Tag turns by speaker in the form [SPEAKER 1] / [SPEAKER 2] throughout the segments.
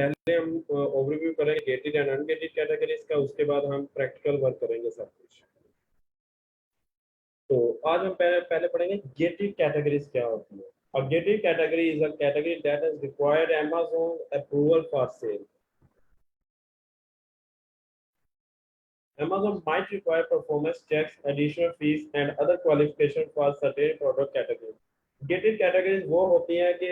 [SPEAKER 1] पहले हम ओवरव्यू करेंगे गेटेड एंड अनगेटेड कैटेगरीज का, उसके बाद हम प्रैक्टिकल वर्क करेंगे सब कुछ। तो आज हम पहले पढ़ेंगे गेटेड कैटेगरीज क्या होती है। A gated category is a category that has required Amazon approval for sale. Amazon might require performance checks, additional fees, and other qualifications for certain product categories. Gated categories वो होती हैं कि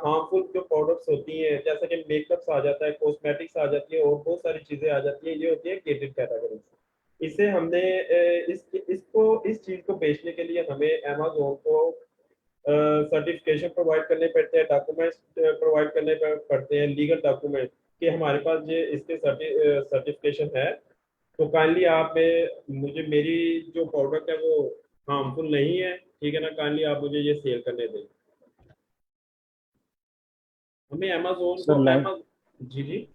[SPEAKER 1] harmful जो products होती हैं, जैसे कि makeups आ जाता है, कॉस्मेटिक्स आ जाती है और बहुत सारी चीजें आ जाती हैं, ये होती है गेटेड कैटेगरीज। इससे हमने इस चीज को बेचने के लिए हमें Amazon को सर्टिफिकेशन प्रोवाइड करने पड़ते हैं, डॉक्यूमेंट्स प्रोवाइड करने पड़ते हैं, लीगल डॉक्यूमेंट कि हमारे पास ये इसके सर्टिफिकेशन है। तो काइंडली आप मुझे मेरी जो प्रोडक्ट है वो हार्मफुल नहीं है, ठीक है ना, काइंडली आप मुझे ये सेल करने दें। हमें अमेज़न को जी जी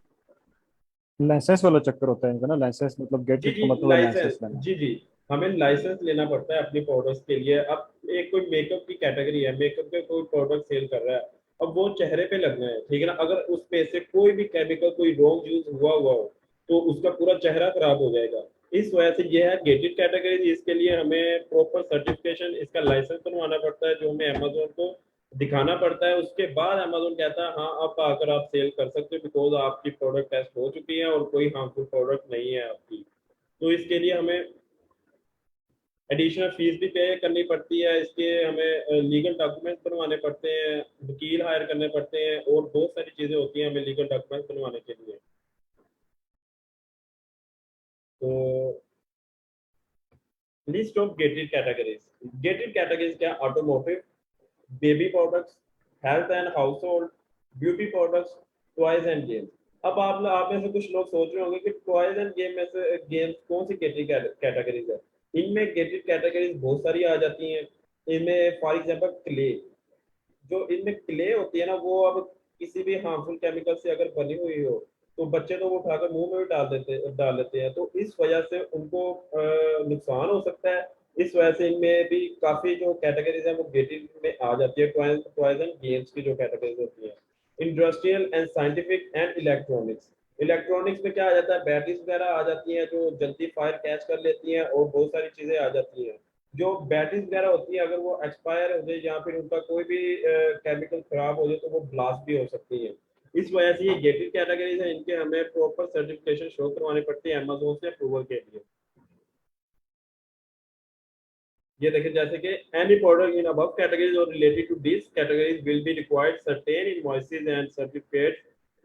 [SPEAKER 2] लाइसेंस वाला चक्कर होता है इनका ना। लाइसेंस मतलब
[SPEAKER 1] जी
[SPEAKER 2] गेटेड
[SPEAKER 1] जी
[SPEAKER 2] का मतलब है
[SPEAKER 1] लाइसेंस,
[SPEAKER 2] लाइसेंस लेना।
[SPEAKER 1] जी हमें लाइसेंस लेना पड़ता है अपनी प्रोडक्ट्स के लिए। अब एक कोई मेकअप की कैटेगरी है, मेकअप के कोई प्रोडक्ट सेल कर रहा है, अब वो चेहरे पे लगना है, ठीक है ना, अगर उसमें से कोई भी केमिकल कोई रॉन्ग यूज हुआ हो तो उसका पूरा चेहरा खराब हो जाएगा। इस वजह से ये है गेटेड कैटेगरी। इसके लिए हमें प्रॉपर सर्टिफिकेशन, इसका लाइसेंस बनवाना पड़ता है जो हमें अमेजोन को दिखाना पड़ता है। उसके बाद अमेजोन कहता है हाँ अब आकर आप सेल कर सकते हो, बिकॉज आपकी प्रोडक्ट टेस्ट हो चुकी है और कोई हार्मफुल प्रोडक्ट नहीं है आपकी। तो इसके लिए हमें एडिशनल फीस भी पे करनी पड़ती है, इसके हमें लीगल डॉक्यूमेंट्स बनवाने पड़ते हैं, वकील हायर करने पड़ते हैं और बहुत सारी चीज़ें होती हैं हमें लीगल डॉक्यूमेंट्स बनवाने के लिए। तो list of gated categories. Gated categories क्या? Automotive, baby products, health and household, beauty products, toys and games. अब आप में से कुछ लोग सोच रहे होंगे कि टॉयज एंड गेम में से गेम्स कौन सी गेटेड कैटेगरीज है। इनमें गेटेड कैटेगरीज बहुत सारी आ जाती हैं। इनमें फॉर एग्जांपल क्ले, जो इनमें क्ले होती है ना, वो अब किसी भी हार्मफुल केमिकल से अगर बनी हुई हो तो बच्चे तो वो उठाकर मुंह में भी डाल लेते हैं, तो इस वजह से उनको नुकसान हो सकता है। इस वजह से इनमें भी काफी जो कैटेगरीज है वो गेटेड में आ जाती है। टॉयज एंड गेम्स की जो कैटेगरीज होती है। Industrial and scientific and electronics. Electronics में क्या आ जाता है, बैटरीज वगैरह आ जाती हैं जो जल्दी फायर कैच कर लेती हैं और बहुत सारी चीजें आ जाती हैं। जो बैटरीज वगैरह होती है अगर वो एक्सपायर हो जाए या फिर उनका कोई भी केमिकल खराब हो जाए तो वो ब्लास्ट भी हो सकती है। इस वजह से ये गेटेड कैटेगरीज है, इनके हमें प्रॉपर सर्टिफिकेशन शो करवानी पड़ती है अमेजोन से अप्रूवल के लिए। ये देखिए जैसे कि any product in above categories और related to this categories will be required certain invoices and certificates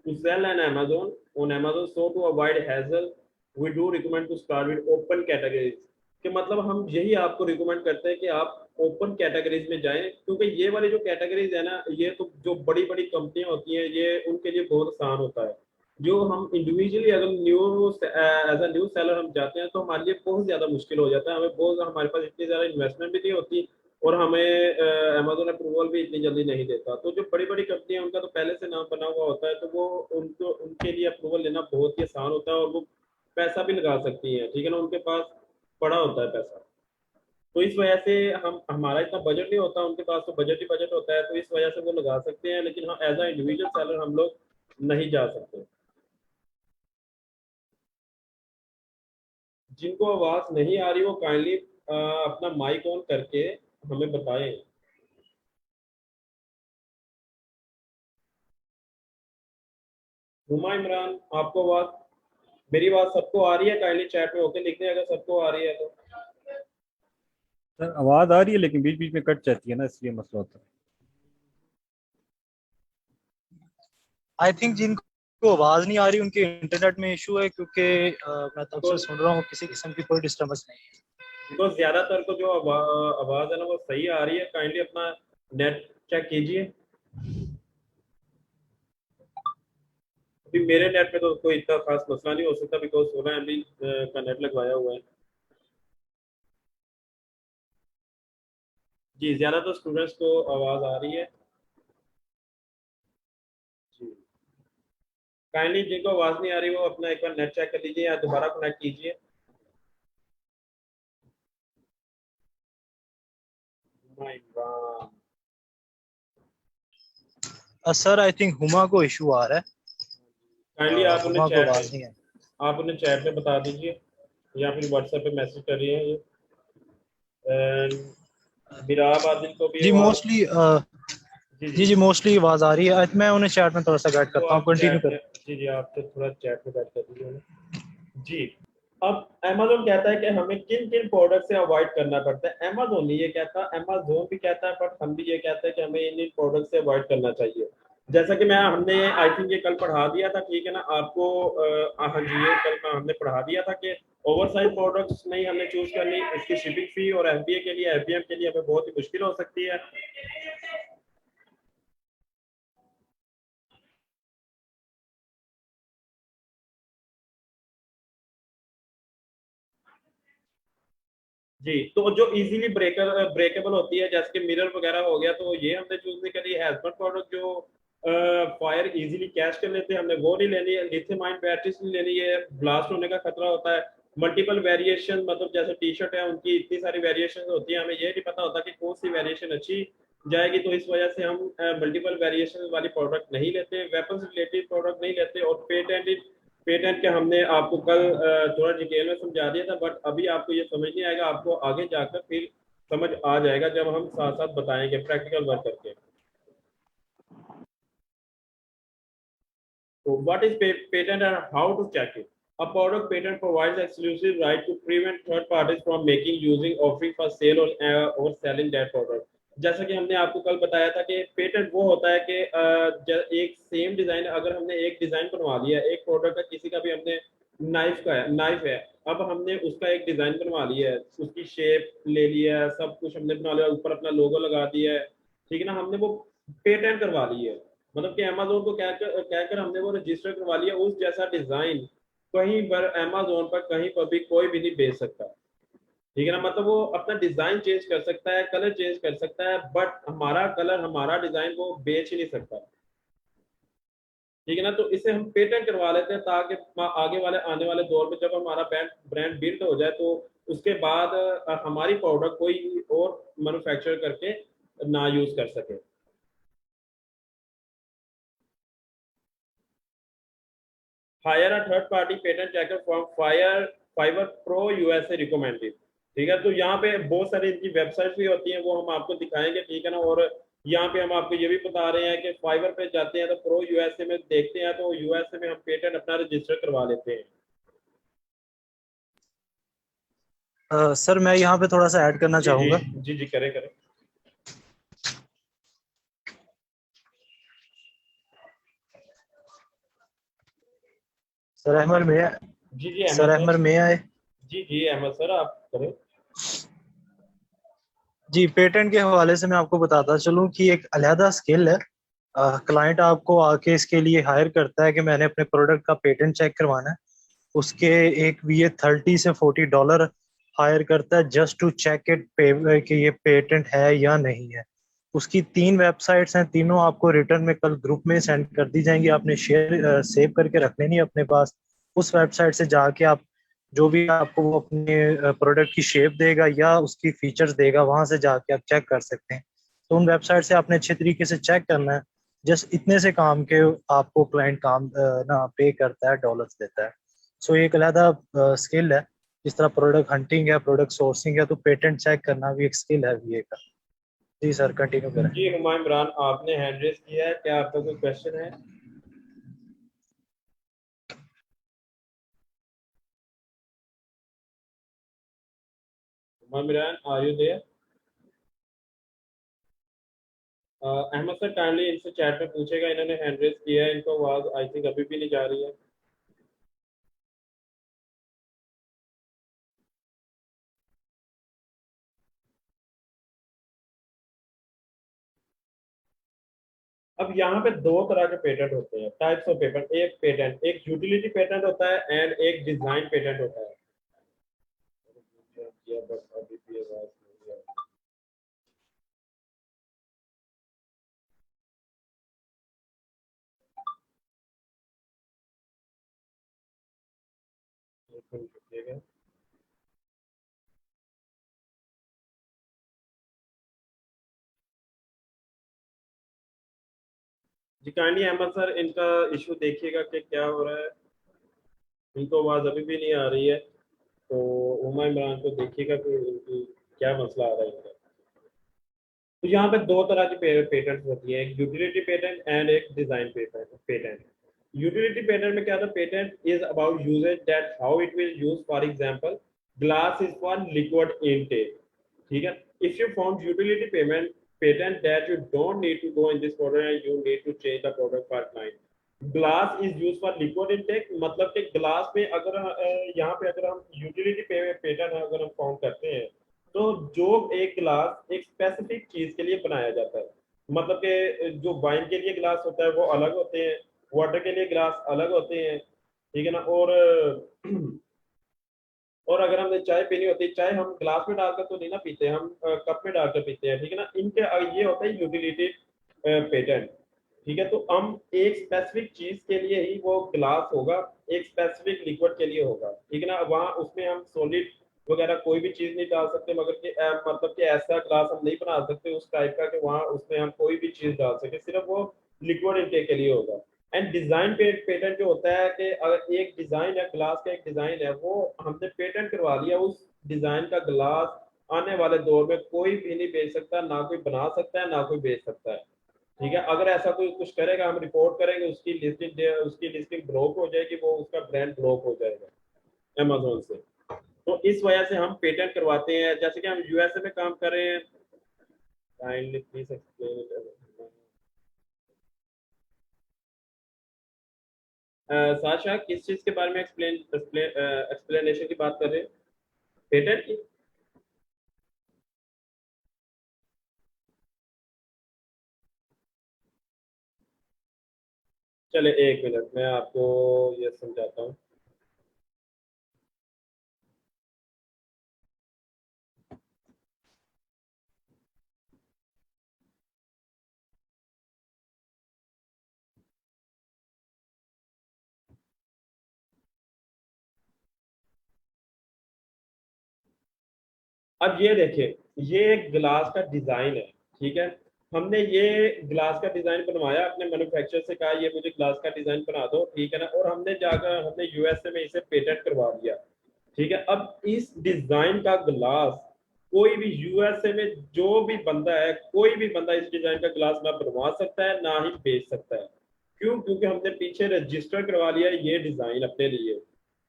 [SPEAKER 1] to sell an Amazon on Amazon, so to avoid hassle we do recommend to start with open categories. कि मतलब हम यही आपको recommend करते हैं कि आप ओपन कैटेगरीज में जाएं, क्योंकि ये वाली जो कैटेगरीज है ना, ये तो जो बड़ी बड़ी कंपनियां होती हैं ये उनके लिए बहुत आसान होता है। जो हम इंडिविजुअली अगर एज अ न्यू सेलर हम जाते हैं तो हमारे लिए बहुत ज़्यादा मुश्किल हो जाता है। हमें बहुत, हमारे पास इतनी ज़्यादा इन्वेस्टमेंट भी नहीं होती और हमें अमेजोन अप्रूवल भी इतनी जल्दी नहीं देता। तो जो बड़ी बड़ी कंपनियां उनका तो पहले से नाम बना हुआ होता है, तो वो उनको उनके लिए अप्रूवल लेना बहुत ही आसान होता है और वो पैसा भी लगा सकती हैं, ठीक है ना, उनके पास पड़ा होता है पैसा। तो इस वजह से हम, हमारा इतना बजट नहीं होता, उनके पास तो बजट ही बजट होता है, तो इस वजह से वो लगा सकते हैं, लेकिन हाँ एज अ इंडिविजुअल सेलर हम लोग नहीं जा सकते। जिनको आवाज नहीं आ रही वो काइंडली अपना माइक ऑन करके हमें बताएं। हुमा इमरान, आपको आवाज, मेरी आवाज सबको आ रही है? काइंडली चैट में होके लिख दें अगर सबको आ रही है तो।
[SPEAKER 2] सर आवाज आ रही है लेकिन बीच बीच में कट जाती है ना, इसलिए मसला होता है।
[SPEAKER 3] आई थिंक जिनको आवाज नहीं आ रही उनके इंटरनेट में इशू है, क्योंकि मैं तब से सुन रहा हूँ किसी किस्म की कोई डिस्टर्बेंस नहीं है।
[SPEAKER 1] बिकॉज ज्यादातर को जो आवाज है ना वो सही आ रही है। काइंडली अपना नेट चेक कीजिए। अभी मेरे नेट में तो कोई इतना खास मसला नहीं हो सकता, बिकॉज 16 MB का नेट लगवाया हुआ है। जी ज्यादातर स्टूडेंट्स को आवाज आ रही है जी। काइंडली जिनको आवाज नहीं आ रही वो अपना एक बार नेट चेक कर लीजिए या दोबारा कनेक्ट कीजिए।
[SPEAKER 3] सर आई थिंक हुमा को इशू आ रहा है।
[SPEAKER 1] काइंडली आप उन्हें
[SPEAKER 3] हुमा को
[SPEAKER 1] चैट
[SPEAKER 3] आवाज नहीं है।
[SPEAKER 1] आप उन्हें चैट में बता दीजिए या फिर व्हाट्सएप पे मैसेज करिए ये। एंड मिराब आदिल को भी
[SPEAKER 3] जी
[SPEAKER 1] आवाज।
[SPEAKER 3] मोस्टली
[SPEAKER 1] जी
[SPEAKER 3] जी
[SPEAKER 1] जी।
[SPEAKER 3] जी मोस्टली आवाज आ रही है। मैं उन्हें चैट में थोड़ा सा गाइड
[SPEAKER 1] तो
[SPEAKER 3] करता हूँ,
[SPEAKER 1] आप
[SPEAKER 3] कंटिन्यू
[SPEAKER 1] चैट
[SPEAKER 3] करें।
[SPEAKER 1] में, जी जी, आप तो थोड़ा चैट में बात कर दीजिए उन्हें। जी। अब Amazon कहता है कि हमें किन किन प्रोडक्ट से अवॉइड करना पड़ता है। Amazon नहीं ये कहता, Amazon भी कहता है, बट हम भी ये कहते हैं कि हमें इन इन प्रोडक्ट से अवॉइड करना चाहिए। जैसा कि मैं हमने आई थिंक ये कल पढ़ा दिया था, ठीक है ना आपको। हाँ जी, ये कल हमने पढ़ा दिया था कि ओवरसाइज प्रोडक्ट्स नहीं हमने चूज करनी, इसकी शिपिंग फी और एफबीए के लिए, एफबीएम के लिए हमें बहुत ही मुश्किल हो सकती है। जी, तो जो इजीली ब्रेकेबल होती है जैसे कि मिरर वगैरह हो गया, तो ये हमने चूज नहीं करी। हेल्पर प्रोडक्ट जो फायर इजीली कैच कर लेते हैं, हमने वो नहीं लेनी है। लिथियम आयन बैटरीज नहीं लेनी है, ब्लास्ट होने का खतरा होता है। मल्टीपल वेरिएशन, मतलब जैसे टी शर्ट है उनकी इतनी सारी वेरिएशन होती है, हमें ये नहीं पता होता कि कौन सी वेरिएशन अच्छी जाएगी, तो इस वजह से हम मल्टीपल वेरिएशन वाली प्रोडक्ट नहीं लेते। वेपन रिलेटेड प्रोडक्ट नहीं लेते। और पेटेंटेड, पेटेंट के हमने आपको कल थोड़ा डिटेल में समझा दिया था, बट अभी आपको ये समझ नहीं आएगा, आपको आगे जाकर फिर समझ आ जाएगा जब हम साथ साथ बताएंगे प्रैक्टिकल वर्क करके। So what is patent and how to check it? A product patent provides exclusive right to prevent third parties from making, using, offering for sale or selling that product. जैसा कि हमने आपको कल बताया था कि patent वो होता है कि एक सेम डिजाइन, अगर हमने एक डिजाइन बनवा लिया एक प्रोडक्ट का, किसी का भी हमने नाइफ है, अब हमने उसका एक डिजाइन बनवा लिया है, उसकी शेप ले लिया है, सब कुछ हमने बना लिया, ऊपर अपना लोगो लगा दिया है, ठीक है ना, हमने वो पेटेंट करवा ली है। मतलब कि अमेजोन को कहकर हमने वो रजिस्टर करवा लिया, उस जैसा डिजाइन कहीं पर अमेजोन पर कहीं पर भी कोई भी नहीं बेच सकता, ठीक है ना। मतलब वो अपना डिजाइन चेंज कर सकता है, कलर चेंज कर सकता है, बट हमारा कलर हमारा डिजाइन वो बेच ही नहीं सकता, ठीक है ना। तो इसे हम पेटेंट करवा लेते हैं ताकि आगे वाले आने वाले दौर में जब हमारा ब्रांड ब्रांड बिल्ड हो जाए, तो उसके बाद हमारी प्रोडक्ट कोई और मैन्युफैक्चर करके ना यूज कर सके। Hire a third party patent checker from Fiverr pro USA recommended, ठीक है। तो यहाँ पे बहुत सारी इनकी वेबसाइट भी होती हैं, वो हम आपको दिखाएंगे, ठीक है ना। और यहाँ पे हम आपको ये भी बता रहे हैं कि फाइवर पे जाते हैं तो प्रो यूएसए में देखते हैं, तो यूएसए में हम पेटेंट अपना रजिस्टर करवा लेते हैं।
[SPEAKER 3] सर मैं यहाँ पे थोड़ा सा ऐड करना
[SPEAKER 1] जी जी
[SPEAKER 3] चाहूँगा।
[SPEAKER 1] जी जी, करें करें।
[SPEAKER 3] सर अहमद में
[SPEAKER 1] जी जी
[SPEAKER 3] सर
[SPEAKER 1] अहमद सर।
[SPEAKER 3] अहमद में आए।
[SPEAKER 1] जी जी अहमद सर, आप करें।
[SPEAKER 3] जी पेटेंट के हवाले से मैं आपको बताता चलूँ कि एक अलहदा स्किल है। क्लाइंट आपको आके इसके लिए हायर करता है कि मैंने अपने प्रोडक्ट का पेटेंट चेक करवाना है। उसके एक ये $30 से $40 हायर करता है जस्ट टू चेक इट कि ये पेटेंट है या नहीं है। उसकी 3 वेबसाइट्स हैं, तीनों आपको रिटर्न में कल ग्रुप में सेंड कर दी जाएंगी। आपने शेयर सेव करके रख लेनी है अपने पास। उस वेबसाइट से जाके आप जो भी आपको वो अपने प्रोडक्ट की शेप देगा या उसकी फीचर्स देगा, वहां से जाके आप चेक कर सकते हैं। तो उन वेबसाइट से आपने अच्छे तरीके से चेक करना है। जस्ट इतने से काम के आपको क्लाइंट काम ना पे करता है, डॉलर्स देता है। सो ये एक अलहदा स्किल है। जिस तरह प्रोडक्ट हंटिंग है, प्रोडक्ट सोर्सिंग है, तो पेटेंट चेक करना भी एक स्किल है बीए का। जी सर कंटिन्यू करें।
[SPEAKER 1] जी हुमायूं इमरान, आपने हैंड रेस किया है, क्या आपका कोई क्वेश्चन है? Humayun Imran, are you there? Ahmed sir kindly इनसे चैट में पूछेगा, इन्होंने हैंड रेस किया है, इनको आवाज आई थिंक अभी भी नहीं जा रही है। अब यहाँ पे दो तरह के पेटेंट होते हैं, टाइप्स ऑफ पेटेंट। एक पेटेंट, एक यूटिलिटी पेटेंट होता है एंड एक डिजाइन पेटेंट होता है। बस अभी भी आवाज नहीं आ रही। एक मिनट रुकिएगा। जी काइंडली अहमद सर इनका इशू देखिएगा कि क्या हो रहा है, इनको आवाज अभी भी नहीं आ रही है, तो उमा इमरान को देखिएगा कि इनकी क्या मसला आ रहा है इनका। तो यहाँ पे दो तरह की पेटेंट होती है, एक यूटिलिटी पेटेंट एंड एक डिजाइन पेटेंट। यूटिलिटी पेटेंट में क्या था, patent is about uses that how it will use, for example glass is for liquid intake, ठीक है। If you found utility payment patent that you don't need to go in this product and you need to change the product for client. Glass is use for liquid intake, मतलब कि glass में अगर यहाँ पे अगर हम utility patent अगर हम फाउंड करते हैं, तो जो एक गिलास एक स्पेसिफिक चीज के लिए बनाया जाता है, मतलब कि जो वाइन के लिए गिलास होता है वो अलग होते हैं, वाटर के लिए गिलास अलग होते हैं, ठीक है ना। और अगर हमने चाय पीनी होती है, चाय हम गिलास में डालकर तो नहीं ना पीते, हम कप में डालकर पीते हैं, ठीक है ना। इनके ये होता है यूटिलिटी पेटेंट, ठीक है। तो हम एक स्पेसिफिक चीज के लिए ही वो गिलास होगा, एक स्पेसिफिक लिक्विड के लिए होगा, ठीक है ना। वहाँ उसमें हम सॉलिड वगैरह कोई भी चीज नहीं डाल सकते, मगर कि मतलब कि ऐसा ग्लास हम नहीं बना सकते उस टाइप का कि वहाँ उसमें हम कोई भी चीज डाल सके, सिर्फ वो लिक्विड इनटेक के लिए होगा। एंड डिजाइन पेटेंट जो होता है कि अगर एक डिजाइन है, ग्लास का एक डिजाइन है, वो हमने पेटेंट करवा लिया, उस डिजाइन का ग्लास आने वाले दौर में कोई भी नहीं बेच सकता, ना कोई बना सकता है ना कोई बेच सकता है, ठीक है। अगर ऐसा कोई कुछ करेगा हम रिपोर्ट करेंगे, उसकी लिस्टिंग ब्लॉक हो जाएगी, वो उसका ब्रांड ब्लॉक हो जाएगा अमेजोन से। तो इस वजह से हम पेटेंट करवाते हैं, जैसे कि हम यूएसए में काम कर रहे हैं। Kindly please explain it. Sasha किस चीज के बारे में एक्सप्लेनेशन की बात कर रहे हैं, पेटेंट की? चले एक मिनट मैं आपको ये समझाता हूँ। अब ये देखिए, ये एक गिलास का डिजाइन है, ठीक है। हमने ये गिलास का डिजाइन बनवाया, अपने मैन्युफैक्चरर से कहा ये मुझे गिलास का डिजाइन बना दो, ठीक है ना। और हमने यूएसए में इसे पेटेंट करवा दिया, ठीक है। अब इस डिजाइन का ग्लास कोई भी यूएसए में जो भी बंदा है, कोई भी बंदा इस डिजाइन का ग्लास ना बनवा सकता है ना ही बेच सकता है। क्यों? क्योंकि हमने पीछे रजिस्टर करवा लिया ये डिजाइन अपने लिए,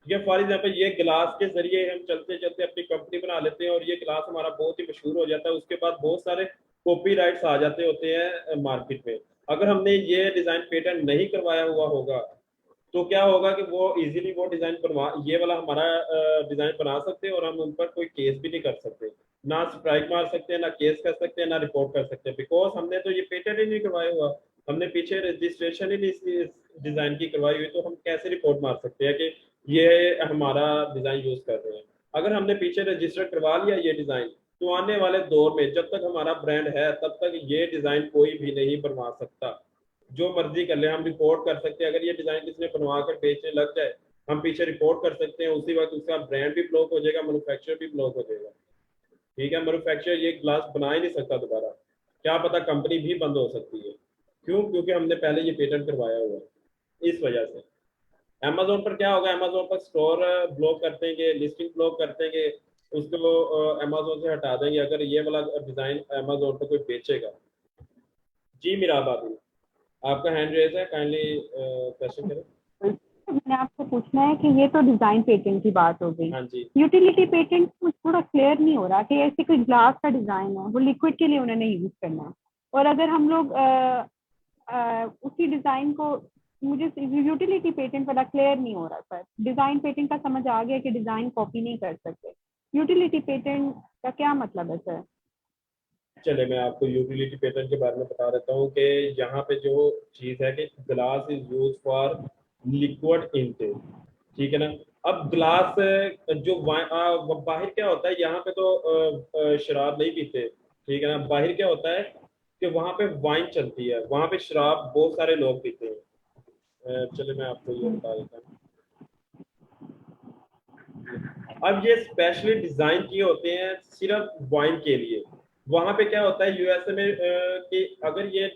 [SPEAKER 1] ठीक है। फॉर एग्जाम्पल ये गिलास के जरिए हम चलते चलते अपनी कंपनी बना लेते हैं और ये गिलास हमारा बहुत ही मशहूर हो जाता है, उसके बाद बहुत सारे कॉपीराइट्स आ जाते होते हैं मार्केट में। अगर हमने ये डिजाइन पेटेंट नहीं करवाया हुआ होगा तो क्या होगा कि वो इजीली वो डिजाइन बनवा, ये वाला हमारा डिजाइन बना सकते हैं और हम उन पर कोई केस भी नहीं कर सकते, ना स्ट्राइक मार सकते हैं, ना केस कर सकते हैं, ना रिपोर्ट कर सकते हैं, बिकॉज हमने तो ये पेटेंट ही नहीं करवाया हुआ, हमने पीछे रजिस्ट्रेशन ही नहीं इस डिजाइन की करवाई हुई, तो हम कैसे रिपोर्ट मार सकते हैं कि ये हमारा डिजाइन यूज कर रहे हैं। अगर हमने पीछे रजिस्टर करवा लिया ये डिजाइन, तो आने वाले दौर में जब तक हमारा ब्रांड है तब तक ये डिजाइन कोई भी नहीं बनवा सकता, जो मर्जी कर ले। हम रिपोर्ट कर सकते हैं, अगर ये डिजाइन किसी ने बनवा कर बेचने लग जाए, हम पीछे रिपोर्ट कर सकते हैं, उसी वक्त उसका ब्रांड भी ब्लॉक हो जाएगा, मैन्युफैक्चर भी ब्लॉक हो जाएगा, ठीक है। मैन्युफैक्चर ये ग्लास बना ही नहीं सकता दोबारा, क्या पता कंपनी भी बंद हो सकती है। क्यों? क्योंकि हमने पहले ये पेटेंट करवाया हुआ है, इस वजह से। अमेजोन पर क्या होगा, अमेजोन पर स्टोर ब्लॉक कर देंगे, लिस्टिंग ब्लॉक कर देंगे, उसको अमेजोन से हटा देंगे अगर ये वाला डिजाइन अमेजोन पर कोई बेचेगा। जी मीरा बाबू, आपका हैंड रेज है, काइंडली क्वेश्चन करें।
[SPEAKER 4] मैंने आपसे पूछना है कि ये तो डिजाइन पेटेंट की बात हो गई,
[SPEAKER 1] हाँ जी।
[SPEAKER 4] यूटिलिटी पेटेंट मुझे थोड़ा क्लियर नहीं हो रहा कि ऐसे कोई ग्लास का डिजाइन है, वो लिक्विड के लिए उन्होंने यूज करना है, और अगर हम लोग उसी डिजाइन को, मुझे यूटिलिटी पेटेंट वाला क्लियर नहीं हो रहा सर। डिजाइन पेटेंट का समझ आ गया कि डिजाइन कॉपी नहीं कर सकते, यूटिलिटी पेटेंट का क्या मतलब है सर?
[SPEAKER 1] चले मैं आपको यूटिलिटी पेटेंट के बारे में बता देता हूँ कि यहाँ पे जो चीज़ है कि glass is use for liquid intake, ठीक है ना। अब ग्लास जो बाहर क्या होता है, यहाँ पे तो शराब नहीं पीते, ठीक है ना। बाहर क्या होता है कि वहाँ पे वाइन चलती है, वहाँ पे शराब बहुत सारे लोग पीते हैं। चले मैं आपको ये बता देता हूँ। अब ये स्पेशली डिजाइन किए होते हैं सिर्फ वाइन के लिए, वहां पे क्या होता है यूएसए में कि अगर ये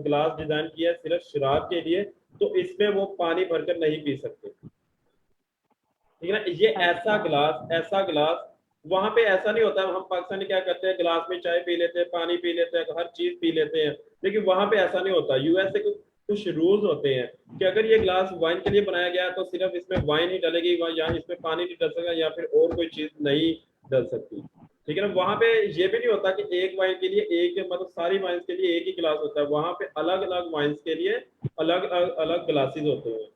[SPEAKER 1] ग्लास डिजाइन किया है सिर्फ शराब के लिए, तो इसमें वो पानी भरकर नहीं पी सकते, ठीक है ना। ये ऐसा ग्लास वहां पे ऐसा नहीं होता है। हम पाकिस्तानी क्या करते हैं, ग्लास में चाय पी लेते हैं, पानी पी लेते हैं, हर चीज पी लेते हैं, लेकिन वहां पे ऐसा नहीं होता। यूएसए के कुछ रूल्स होते हैं कि अगर ये ग्लास वाइन के लिए बनाया गया है तो सिर्फ इसमें वाइन ही डलेगी, यहाँ इसमें पानी नहीं डल सकता या फिर और कोई चीज नहीं डल सकती, ठीक है ना। वहां पे ये भी नहीं होता कि एक वाइन के लिए एक, मतलब सारी वाइन के लिए एक ही गिलास होता है। वहां पे अलग अलग वाइन के लिए अलग अलग ग्लासेस होते हैं।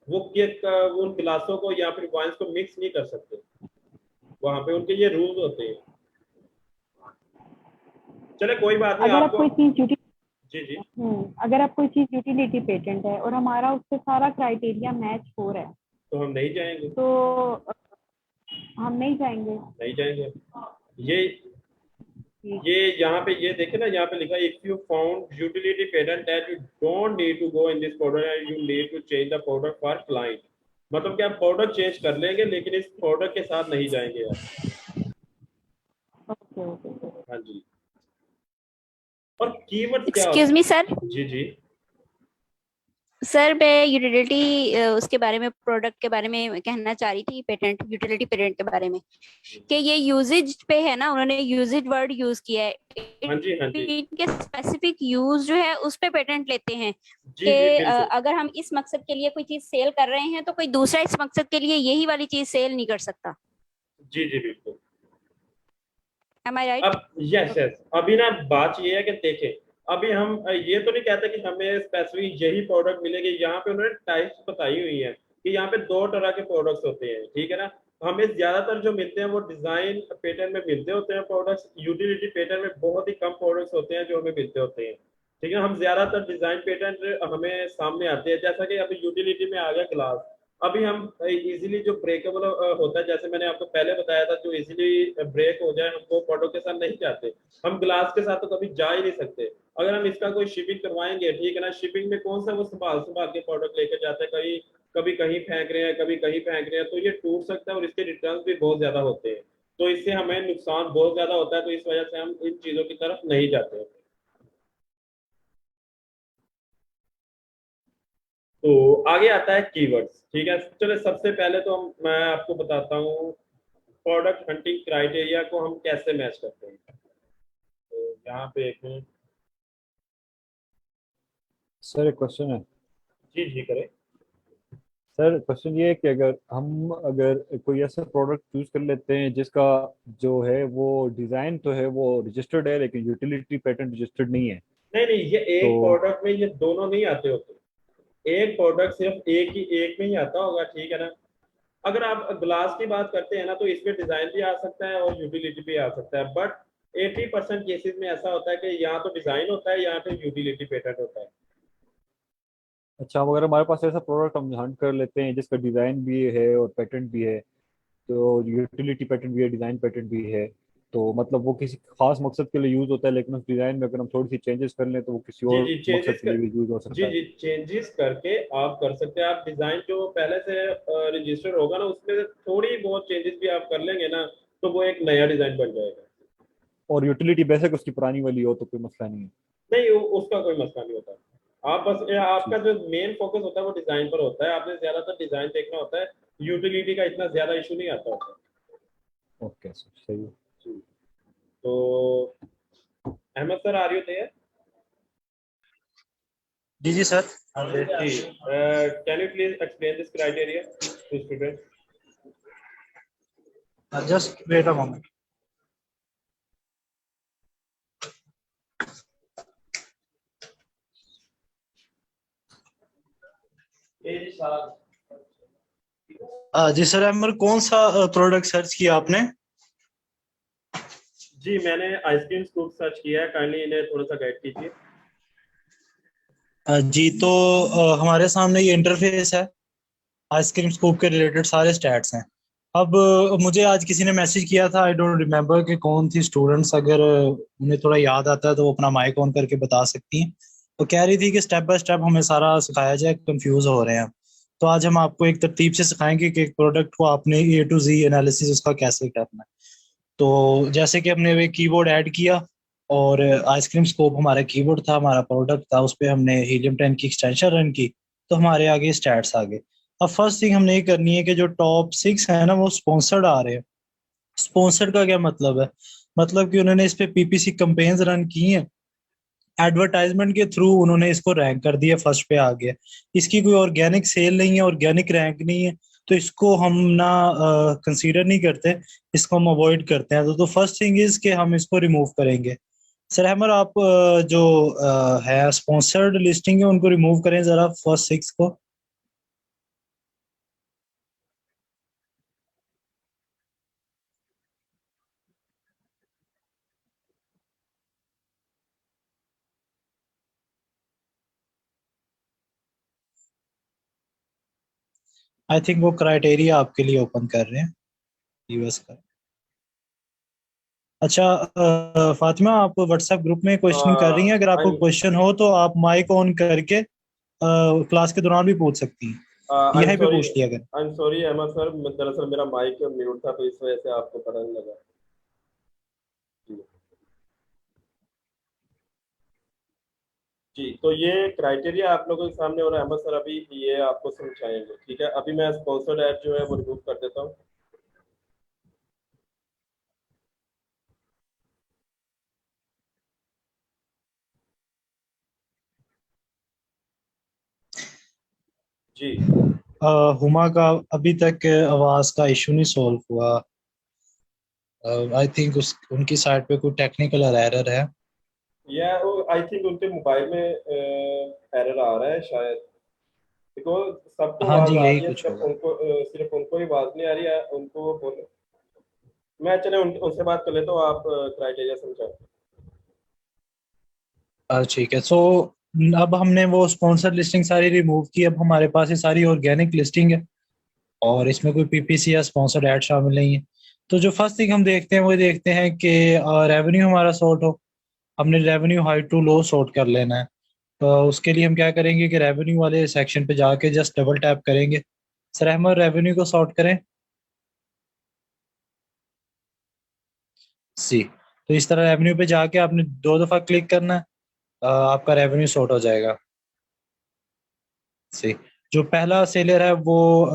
[SPEAKER 1] वो केक उन गिलासों को या फिर वाइन्स को मिक्स नहीं कर सकते, वहां पे उनके ये रूल्स होते हैं। चले कोई बात नहीं,
[SPEAKER 4] अगर आप
[SPEAKER 1] आपको
[SPEAKER 4] कोई चीज
[SPEAKER 1] जी जी
[SPEAKER 4] अगर आप कोई चीज यूटिलिटी पेटेंट है और हमारा उससे सारा क्राइटेरिया मैच हो रहा है
[SPEAKER 1] तो हम नहीं जाएंगे,
[SPEAKER 4] तो हम नहीं जाएंगे।
[SPEAKER 1] नहीं जाएंगे। ये यहाँ पे ये देखे ना, यहाँ पे लिखा है if you found utility patent that you don't need to go in this product you need to change the product for client. मतलब कि आप प्रोडक्ट चेंज कर लेंगे लेकिन इस प्रोडक्ट के साथ नहीं जाएंगे आप।
[SPEAKER 4] ओके।
[SPEAKER 1] हाँ जी। और कीवर्ड्स क्या
[SPEAKER 5] एक्सक्यूज मी सर।
[SPEAKER 1] जी जी
[SPEAKER 5] सर मैं यूटिलिटी उसके बारे में, प्रोडक्ट के बारे में कहना चाह रही थी, पेटेंट, यूटिलिटी पेटेंट के बारे में, कि ये यूजेज पे है ना, उन्होंने यूजेज वर्ड यूज किया है।
[SPEAKER 1] हाँ जी हाँ जी
[SPEAKER 5] इनके स्पेसिफिक यूज जो है उस पे पेटेंट लेते हैं
[SPEAKER 1] जी
[SPEAKER 5] कि
[SPEAKER 1] जी बिल्कुल।
[SPEAKER 5] अगर हम इस मकसद के लिए कोई चीज सेल कर रहे हैं तो कोई दूसरा इस मकसद के लिए यही वाली चीज सेल नहीं कर सकता।
[SPEAKER 1] जी जी बिल्कुल।
[SPEAKER 5] एम आई राइट?
[SPEAKER 1] अब यस यस, अभी ना बात ये है कि देखें, अभी हम ये तो नहीं कहते कि हमें स्पेसिफिक यही प्रोडक्ट मिलेगी। यहाँ पे उन्होंने टाइप्स बताई हुई है कि यहाँ पे 2 तरह के प्रोडक्ट्स होते हैं, ठीक है ना। हमें ज्यादातर जो मिलते हैं वो डिजाइन पैटर्न में मिलते होते हैं प्रोडक्ट्स। यूटिलिटी पैटर्न में बहुत ही कम प्रोडक्ट्स होते हैं जो हमें मिलते होते हैं, ठीक है। हम ज्यादातर डिजाइन पैटर्न हमें सामने आते हैं, जैसा कि अभी यूटिलिटी में आ गया ग्लास। अभी हम इजीली जो ब्रेकेबल होता है, जैसे मैंने आपको पहले बताया था, जो इजीली ब्रेक हो जाए, हम वो प्रोडक्ट के साथ नहीं जाते। हम ग्लास के साथ तो कभी जा ही नहीं सकते। अगर हम इसका कोई शिपिंग करवाएंगे, ठीक है ना, शिपिंग में कौन सा वो संभाल संभाल के प्रोडक्ट लेकर जाते हैं, कहीं कभी कहीं फेंक रहे हैं, कभी कहीं फेंक रहे हैं, तो ये टूट सकता है और इसके रिटर्न भी बहुत ज्यादा होते हैं। तो इससे हमें नुकसान बहुत ज्यादा होता है, तो इस वजह से हम इन चीजों की तरफ नहीं जाते। तो आगे आता है कीवर्ड्स, ठीक है। चलो सबसे पहले तो मैं आपको बताता हूँ प्रोडक्ट हंटिंग क्राइटेरिया को हम कैसे मैच करते हैं। तो यहाँ पे एक मिनट
[SPEAKER 2] सर एक क्वेश्चन है।
[SPEAKER 1] जी जी करें।
[SPEAKER 2] सर क्वेश्चन ये है कि अगर कोई ऐसा प्रोडक्ट चूज कर लेते हैं जिसका जो है वो डिजाइन तो है वो रजिस्टर्ड है लेकिन यूटिलिटी पेटेंट रजिस्टर्ड नहीं है,
[SPEAKER 1] नहीं नहीं, ये एक
[SPEAKER 2] तो
[SPEAKER 1] प्रोडक्ट में ये दोनों नहीं आते होते। एक प्रोडक्ट सिर्फ एक में ही आता होगा, ठीक है ना। अगर आप ग्लास की बात करते हैं ना, तो इसमें डिजाइन भी आ सकता है और यूटिलिटी भी आ सकता है, बट 80% केसेस में ऐसा होता है कि यहाँ तो डिजाइन होता है, यहाँ पे यूटिलिटी पेटेंट होता है।
[SPEAKER 2] अच्छा, अगर हमारे पास ऐसा प्रोडक्ट हम हंट कर लेते हैं जिसका डिजाइन भी है और पेटेंट भी है, तो यूटिलिटी पेटेंट भी है, डिजाइन पेटेंट भी है, तो मतलब वो किसी खास मकसद के लिए यूज होता है, लेकिन उस डिजाइन में अगर हम थोड़ी सी चेंजेस कर लें तो वो किसी
[SPEAKER 1] जी
[SPEAKER 2] और
[SPEAKER 1] जी
[SPEAKER 2] मकसद
[SPEAKER 1] चेंजेस
[SPEAKER 2] के लिए भी यूज हो
[SPEAKER 1] जी
[SPEAKER 2] सकता है।
[SPEAKER 1] जी चेंजेस करके आप कर सकते हैं। आप डिजाइन जो पहले से रजिस्टर होगा ना, उसमें से थोड़ी बहुत चेंजेस भी आप कर लेंगे ना, तो वो एक नया डिजाइन बन जाएगा।
[SPEAKER 2] और यूटिलिटी बेसिक उसकी पुरानी वाली हो तो कोई मसला नहीं है।
[SPEAKER 1] नहीं, उसका कोई मसला नहीं होता। आप बस आपका जो मेन फोकस होता है वो डिजाइन पर होता है, आपने ज्यादातर डिजाइन देखना होता है, यूटिलिटी का इतना ज्यादा इशू नहीं आता होता।
[SPEAKER 2] ओके सर, सही है।
[SPEAKER 1] जी। तो अहमद सर, आ रही होते हैं
[SPEAKER 3] जी सर।
[SPEAKER 1] जी। Can you please explain this criteria to student?
[SPEAKER 3] Just wait a moment. जी सर, अमर कौन सा प्रोडक्ट सर्च किया आपने?
[SPEAKER 1] जी मैंने आइसक्रीम स्कूप सर्च किया है, काइंडली इन्हें थोड़ा सा गाइड कीजिए।
[SPEAKER 3] जी तो हमारे सामने ये इंटरफेस है, आइसक्रीम स्कूप के रिलेटेड सारे स्टैट्स हैं। अब मुझे आज किसी ने मैसेज किया था, आई डोंट रिमेम्बर कि कौन थी स्टूडेंट्स, अगर उन्हें थोड़ा याद आता है तो वो अपना माइक ऑन करके बता सकती हैं। वो कह रही थी कि स्टेप बाय स्टेप हमें सारा सिखाया जाए, कंफ्यूज हो रहे हैं। तो आज हम आपको एक तरतीब से सिखाएंगे कि एक प्रोडक्ट को आपने A to Z एनालिसिस उसका कैसे करना है। तो जैसे कि हमने वे कीबोर्ड ऐड किया, और आइसक्रीम स्कोप हमारा कीबोर्ड था, हमारा प्रोडक्ट था, उस पर हमने हीलियम 10 की एक्सटेंशन रन की, तो हमारे आगे स्टैट्स आ गए। अब फर्स्ट थिंग हमने ये करनी है कि जो टॉप 6 है ना वो स्पॉन्सर्ड आ रहे हैं। स्पॉन्सर्ड का क्या मतलब है? मतलब कि उन्होंने इस पे पीपीसी कैंपेन्स रन की हैं, एडवर्टाइजमेंट के थ्रू उन्होंने इसको रैंक कर दिया, फर्स्ट पे आ गया। इसकी कोई ऑर्गेनिक सेल नहीं है, ऑर्गेनिक रैंक नहीं है, तो इसको हम ना कंसीडर नहीं करते, इसको हम अवॉइड करते हैं। तो फर्स्ट थिंग इज कि हम इसको रिमूव करेंगे। सर अहमद, आप जो है स्पॉन्सर्ड लिस्टिंग है उनको रिमूव करें जरा, फर्स्ट 6 को। आई थिंक वो क्राइटेरिया आपके लिए ओपन कर रहे हैं यूएस का। अच्छा, फातिमा, आप व्हाट्सएप ग्रुप में क्वेश्चनिंग कर रही हैं, अगर आपको क्वेश्चन हो तो आप माइक ऑन करके क्लास के दौरान भी पूछ सकती हैं, यहीं पे पूछ लिया अगर।
[SPEAKER 1] I am sorry Ahmed sir, दरअसल मेरा माइक म्यूट था, तो इस वजह से आपको पता नहीं लगा। जी, तो ये क्राइटेरिया आप लोगों के सामने, और अहमद सर अभी ये आपको समझाएंगे, ठीक है? अभी मैं स्पॉन्सर्ड ऐड जो है वो रिमूव कर देता हूँ। जी
[SPEAKER 3] हुमा का अभी तक आवाज का इशू नहीं सॉल्व हुआ। आई थिंक उस उनकी साइड पे कोई टेक्निकल एरर है।
[SPEAKER 1] या आई थिंक उनके मोबाइल में एरर आ रहा है शायद, बिकॉज सबको
[SPEAKER 3] हाँ जी,
[SPEAKER 1] आवाज आ
[SPEAKER 3] यही
[SPEAKER 1] रही है,
[SPEAKER 3] कुछ होगा।
[SPEAKER 1] सिर्फ उनको ही आवाज नहीं आ रही है, उनको वो बोले। मैं चले उनसे बात कर लेता हूँ, आप क्राइटेरिया समझाओ।
[SPEAKER 3] ठीक है। सो अब हमने वो स्पॉन्सर लिस्टिंग सारी रिमूव की, अब हमारे पास ये सारी ऑर्गेनिक लिस्टिंग है और इसमें कोई पीपीसी या स्पॉन्सर्ड ऐड शामिल नहीं है। तो जो फर्स्ट थिंग हम देखते हैं वो देखते हैं कि रेवेन्यू हमारा सॉर्ट हो। हमने revenue high to low sort कर लेना है। तो उसके लिए हम क्या करेंगे कि रेवेन्यू वाले सेक्शन पे जाके जस्ट डबल टैप करेंगे। सर अहमद, रेवेन्यू को सॉर्ट करें। सी, तो इस तरह रेवेन्यू पे जाके आपने 2 दफा क्लिक करना है, आपका रेवेन्यू सॉर्ट हो जाएगा। सी, जो पहला सेलर है वो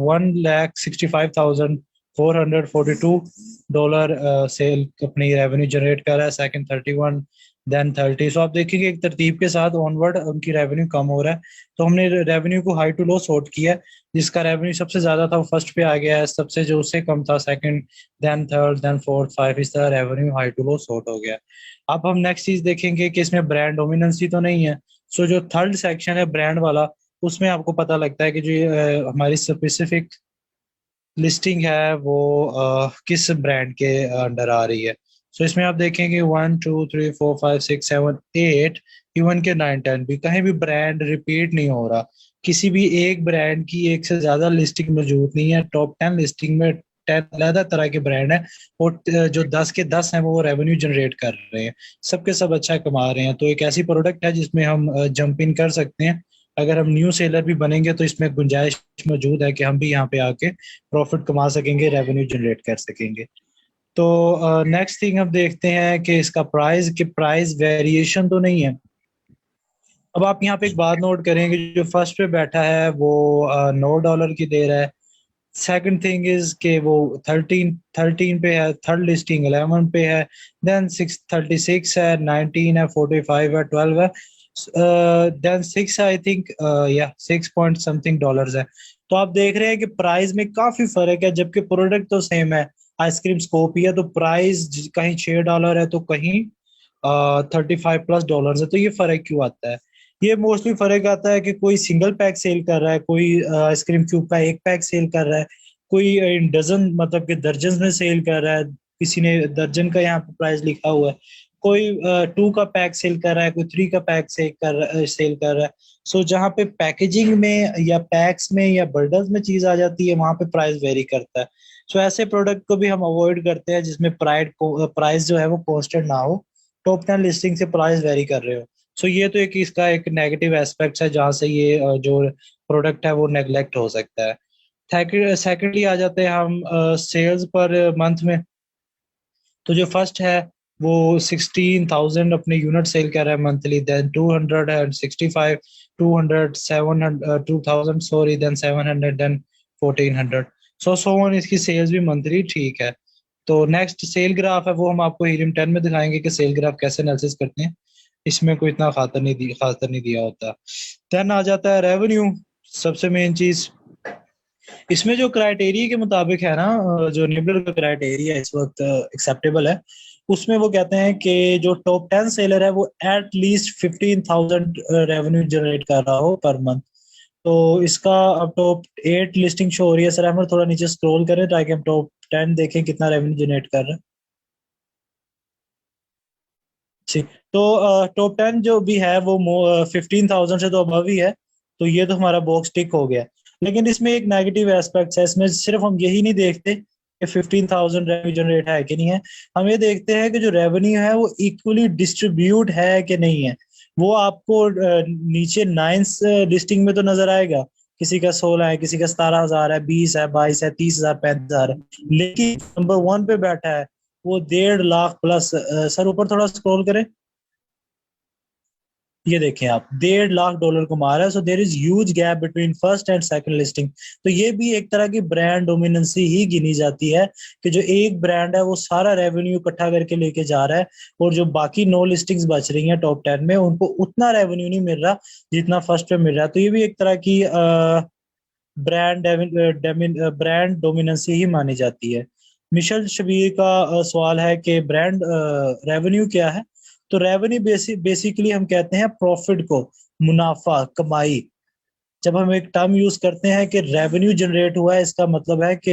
[SPEAKER 3] $1,65,442 सेल अपनी रेवेन्यू जनरेट कर रहा है। Second 31, then 30। सो आप देखेंगे एक तरतीब के साथ ऑनवर्ड उनकी रेवेन्यू कम हो रहा है। तो हमने रेवेन्यू को हाई टू लो सॉर्ट किया है। जिसका रेवेन्यू सबसे ज्यादा था वो फर्स्ट पे आ गया है, सबसे जो उससे कम था second, then third, then fourth, 5, इस तरह revenue high to low sort हो गया। अब हम नेक्स्ट चीज देखेंगे कि इसमें ब्रांड डोमिनेंसी तो नहीं है। सो जो थर्ड सेक्शन है ब्रांड वाला, उसमें आपको पता लगता है कि जो हमारी स्पेसिफिक लिस्टिंग है वो किस ब्रांड के अंडर आ रही है। सो इसमें आप देखेंगे 1 2 3 4 5 6 7 8, इवन के 9 10 भी कहीं भी ब्रांड रिपीट नहीं हो रहा। किसी भी एक ब्रांड की एक से ज्यादा लिस्टिंग मौजूद नहीं है। टॉप 10 लिस्टिंग में 10 अलग तरह के ब्रांड है, और जो 10 के 10 हैं वो रेवेन्यू जनरेट कर रहे हैं, सबके सब अच्छा कमा रहे हैं। तो एक ऐसी प्रोडक्ट है जिसमें हम जंप इन कर सकते हैं। अगर हम न्यू सेलर भी बनेंगे तो इसमें गुंजाइश मौजूद है कि हम भी यहाँ पे आके प्रॉफिट कमा सकेंगे, रेवेन्यू जनरेट कर सकेंगे। तो नेक्स्ट थिंग हम देखते हैं कि इसका प्राइस वेरिएशन तो नहीं है। अब आप यहाँ पे एक बात नोट करेंगे, जो फर्स्ट पे बैठा है वो $9 की दे रहा है। सेकंड थिंग इज के वो 13 पे है, थर्ड लिस्टिंग 11 पे है, देन 36 है, 19 है, 45 है, 12 है, देन 6 आई थिंक, या 6 पॉइंट समथिंग डॉलर्स है। तो आप देख रहे हैं कि प्राइस में काफी फर्क है, जबकि प्रोडक्ट तो सेम है, आइसक्रीम स्कोप ही है। तो प्राइस कहीं $6 है तो कहीं 35+ डॉलर है। तो ये फर्क क्यों आता है? ये मोस्टली फर्क आता है कि कोई सिंगल पैक सेल कर रहा है, कोई आइसक्रीम क्यूब का एक पैक सेल कर रहा है, कोई डजन मतलब कि दर्जन में सेल कर रहा है, किसी ने दर्जन का यहाँ पे प्राइस लिखा हुआ है, कोई 2 का पैक सेल कर रहा है, कोई 3 का पैक सेल कर रहा है। सो जहाँ पे पैकेजिंग में या पैक्स में या बंडल्स में चीज आ जाती है वहां पे प्राइस वेरी करता है। सो ऐसे प्रोडक्ट को भी हम अवॉइड करते हैं जिसमें प्राइस जो है वो कांस्टेंट ना हो, टॉप 10 लिस्टिंग से प्राइस वेरी कर रहे हो। सो ये तो एक इसका एक नेगेटिव एस्पेक्ट है जहाँ से ये जो प्रोडक्ट है वो नेग्लेक्ट हो सकता है। सेकेंडली आ जाते हैं हम सेल्स पर मंथ में। तो जो फर्स्ट है वो 16,000 अपने यूनिट सेल कर रहा है monthly, then 265, 200, 700, 2000 sorry, then 700, then 1400, so on इसकी सेल्स भी मंथली ठीक है। तो नेक्स्ट सेल ग्राफ है, वो हम आपको हीलियम 10 में दिखाएंगे कि सेल ग्राफ कैसे एनालिसिस करते हैं, इसमें कोई इतना खातर नहीं दिया होता। देन आ जाता है रेवेन्यू, सबसे मेन चीज। इसमें जो क्राइटेरिया के मुताबिक है ना, जो निबलर का क्राइटेरिया इस वक्त एक्सेप्टेबल है, उसमें वो कहते हैं कि जो टॉप 10 सेलर है वो एट लीस्ट 15,000 रेवेन्यू जनरेट कर रहा हो पर मंथ। तो इसका अब टॉप 8 लिस्टिंग शो हो रही है। सर अहमद थोड़ा नीचे स्क्रॉल करें ताकि हम टॉप 10 देखें कितना रेवेन्यू जनरेट कर रहे हैं। ठीक, तो टॉप 10 जो भी है वो 15,000 से तो अबव ही है, तो ये तो हमारा बॉक्स टिक हो गया। लेकिन इसमें एक नेगेटिव एस्पेक्ट है, इसमें सिर्फ हम यही नहीं देखते कि 15,000 रेवेन्यू जनरेट है कि नहीं है, हम ये देखते हैं कि जो रेवेन्यू है वो इक्वली डिस्ट्रीब्यूट है कि नहीं है। वो आपको नीचे 9th लिस्टिंग में तो नजर आएगा, किसी का 16 है, किसी का 17,000 है, 20 है, 22 है, 30,000, 35,000 है, लेकिन नंबर 1 पे बैठा है वो 1.5 लाख प्लस। सर ऊपर थोड़ा स्क्रॉल करें, ये देखें आप, $1.5 लाख कमा रहा है। So there is huge gap between first and second listing. तो ये भी एक तरह की ब्रांड डोमिनेंसी ही गिनी जाती है कि जो एक ब्रांड है वो सारा रेवेन्यू इकट्ठा करके लेके जा रहा है, और जो बाकी 9 लिस्टिंग्स बच रही हैं टॉप 10 में उनको उतना रेवेन्यू नहीं मिल रहा जितना फर्स्ट पे मिल रहा है। तो ये भी एक तरह की ब्रांड डोमिनेंसी ही मानी जाती है। मिशेल शबीर का सवाल है कि ब्रांड रेवेन्यू क्या है। तो रेवेन्यू बेसिकली हम कहते हैं प्रॉफिट को, मुनाफा, कमाई। जब हम एक टर्म यूज करते हैं कि रेवेन्यू जनरेट हुआ है, इसका मतलब है कि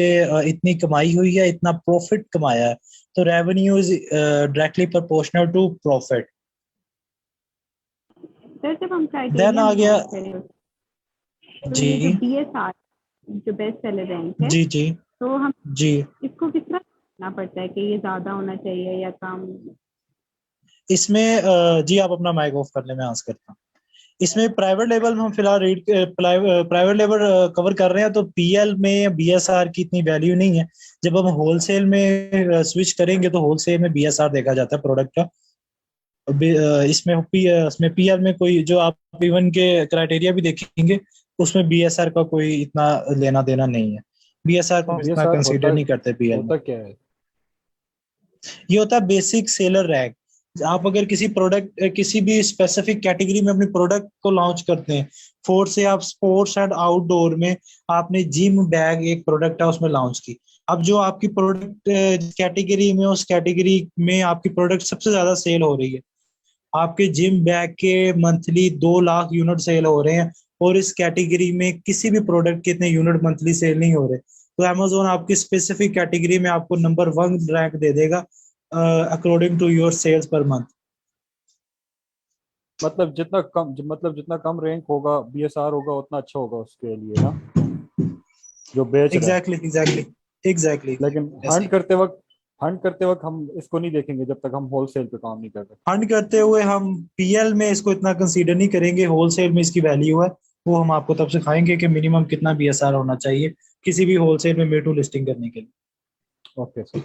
[SPEAKER 3] इतनी कमाई हुई है, इतना प्रॉफिट कमाया है। तो revenue is directly proportional to profit.
[SPEAKER 4] Sir जब हम
[SPEAKER 3] देन आ गया
[SPEAKER 4] क्राइटेरिया
[SPEAKER 3] जी
[SPEAKER 4] जो BSR जो बेस्ट सेलर रैंक है,
[SPEAKER 3] जी जी
[SPEAKER 4] तो हम
[SPEAKER 3] जी
[SPEAKER 4] इसको किस तरह करना पड़ता है कि ये ज्यादा होना चाहिए या कम?
[SPEAKER 3] इसमें जी आप अपना माइक ऑफ कर ले, मैं आंसर करता हूँ। इसमें प्राइवेट लेवल में हम फिलहाल प्राइवेट लेवल कवर कर रहे हैं, तो PL में BSR की इतनी वैल्यू नहीं है। जब हम होलसेल में स्विच करेंगे तो होलसेल में BSR देखा जाता है प्रोडक्ट का। इसमें PL में कोई, जो आप इवन के क्राइटेरिया भी देखेंगे उसमें BSR का कोई इतना लेना देना नहीं है। BSR को इतना
[SPEAKER 2] BSR
[SPEAKER 3] कंसीडर नहीं करते PL में।
[SPEAKER 2] होता क्या है?
[SPEAKER 3] ये होता है बेसिक सेलर रैंक। आप अगर किसी प्रोडक्ट, किसी भी स्पेसिफिक कैटेगरी में अपने प्रोडक्ट को लॉन्च करते हैं, फोर से आप स्पोर्ट्स एंड आउटडोर में आपने जिम बैग एक प्रोडक्ट है उसमें लॉन्च की। अब जो आपकी प्रोडक्ट कैटेगरी में, उस कैटेगरी में आपकी प्रोडक्ट सबसे ज्यादा सेल हो रही है, आपके जिम बैग के मंथली 2 लाख यूनिट सेल हो रहे हैं, और इस कैटेगरी में किसी भी प्रोडक्ट के इतने यूनिट मंथली सेल नहीं हो रहे, तो अमेजोन आपकी स्पेसिफिक कैटेगरी में आपको नंबर 1 रैंक दे देगा according to your sales per month.
[SPEAKER 2] मतलब जितना कम रैंक होगा BSR होगा उतना अच्छा होगा उसके लिए ना, जो बेच रहा है।
[SPEAKER 3] एग्जैक्टली।
[SPEAKER 2] लेकिन हंट करते वक्त हम इसको नहीं देखेंगे जब तक हम होलसेल पे काम नहीं कर रहे।
[SPEAKER 3] फंड करते हुए हम PL में इसको इतना कंसीडर नहीं करेंगे, होलसेल में इसकी वैल्यू है, वो हम आपको तब सिखाएंगे कि मिनिमम कितना BSR होना चाहिए किसी भी होलसेल में Me Too लिस्टिंग करने के लिए।
[SPEAKER 2] Okay sir.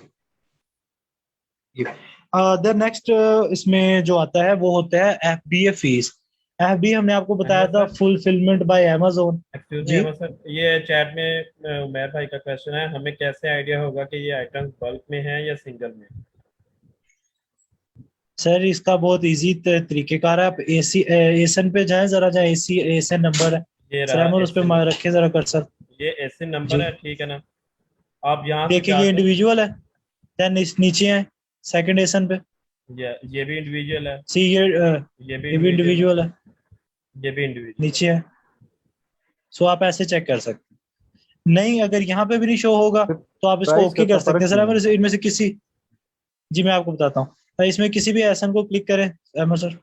[SPEAKER 3] द नेक्स्ट इसमें जो आता है वो होता है FBA फीस। FBA हमने आपको बताया था, fulfilment bye Amazon.
[SPEAKER 1] Excuse me sir, ये चैट में उमैर भाई का क्वेश्चन है, हमें कैसे आइडिया होगा कि ये आइटम्स बल्क में है या सिंगल में?
[SPEAKER 3] सर इसका बहुत इजी तरीकेकार है। आप एसन पे जाएं जरा, जहाँ एसन नंबर है,
[SPEAKER 1] ये
[SPEAKER 3] सर अहमद उस पे रखे जरा कर्सर।
[SPEAKER 1] ये ऐसे नंबर है, ठीक है ना? आप यहाँ से
[SPEAKER 3] देखिए ये इंडिविजुअल है, देन नीचे है सेकंड एसन पे,
[SPEAKER 1] ये भी इंडिविजुअल है,
[SPEAKER 3] सी
[SPEAKER 1] ये भी
[SPEAKER 3] इंडिविजुअल है,
[SPEAKER 1] ये भी इंडिविजुअल
[SPEAKER 3] नीचे है। सो आप ऐसे चेक कर सकते हैं। नहीं, अगर यहाँ पे भी नहीं शो होगा तो आप इसको ओके कर सकते हैं। सर अहमद इनमें से किसी, जी मैं आपको बताता हूँ, इसमें किसी भी एसन को क्लिक करें अहमद सर।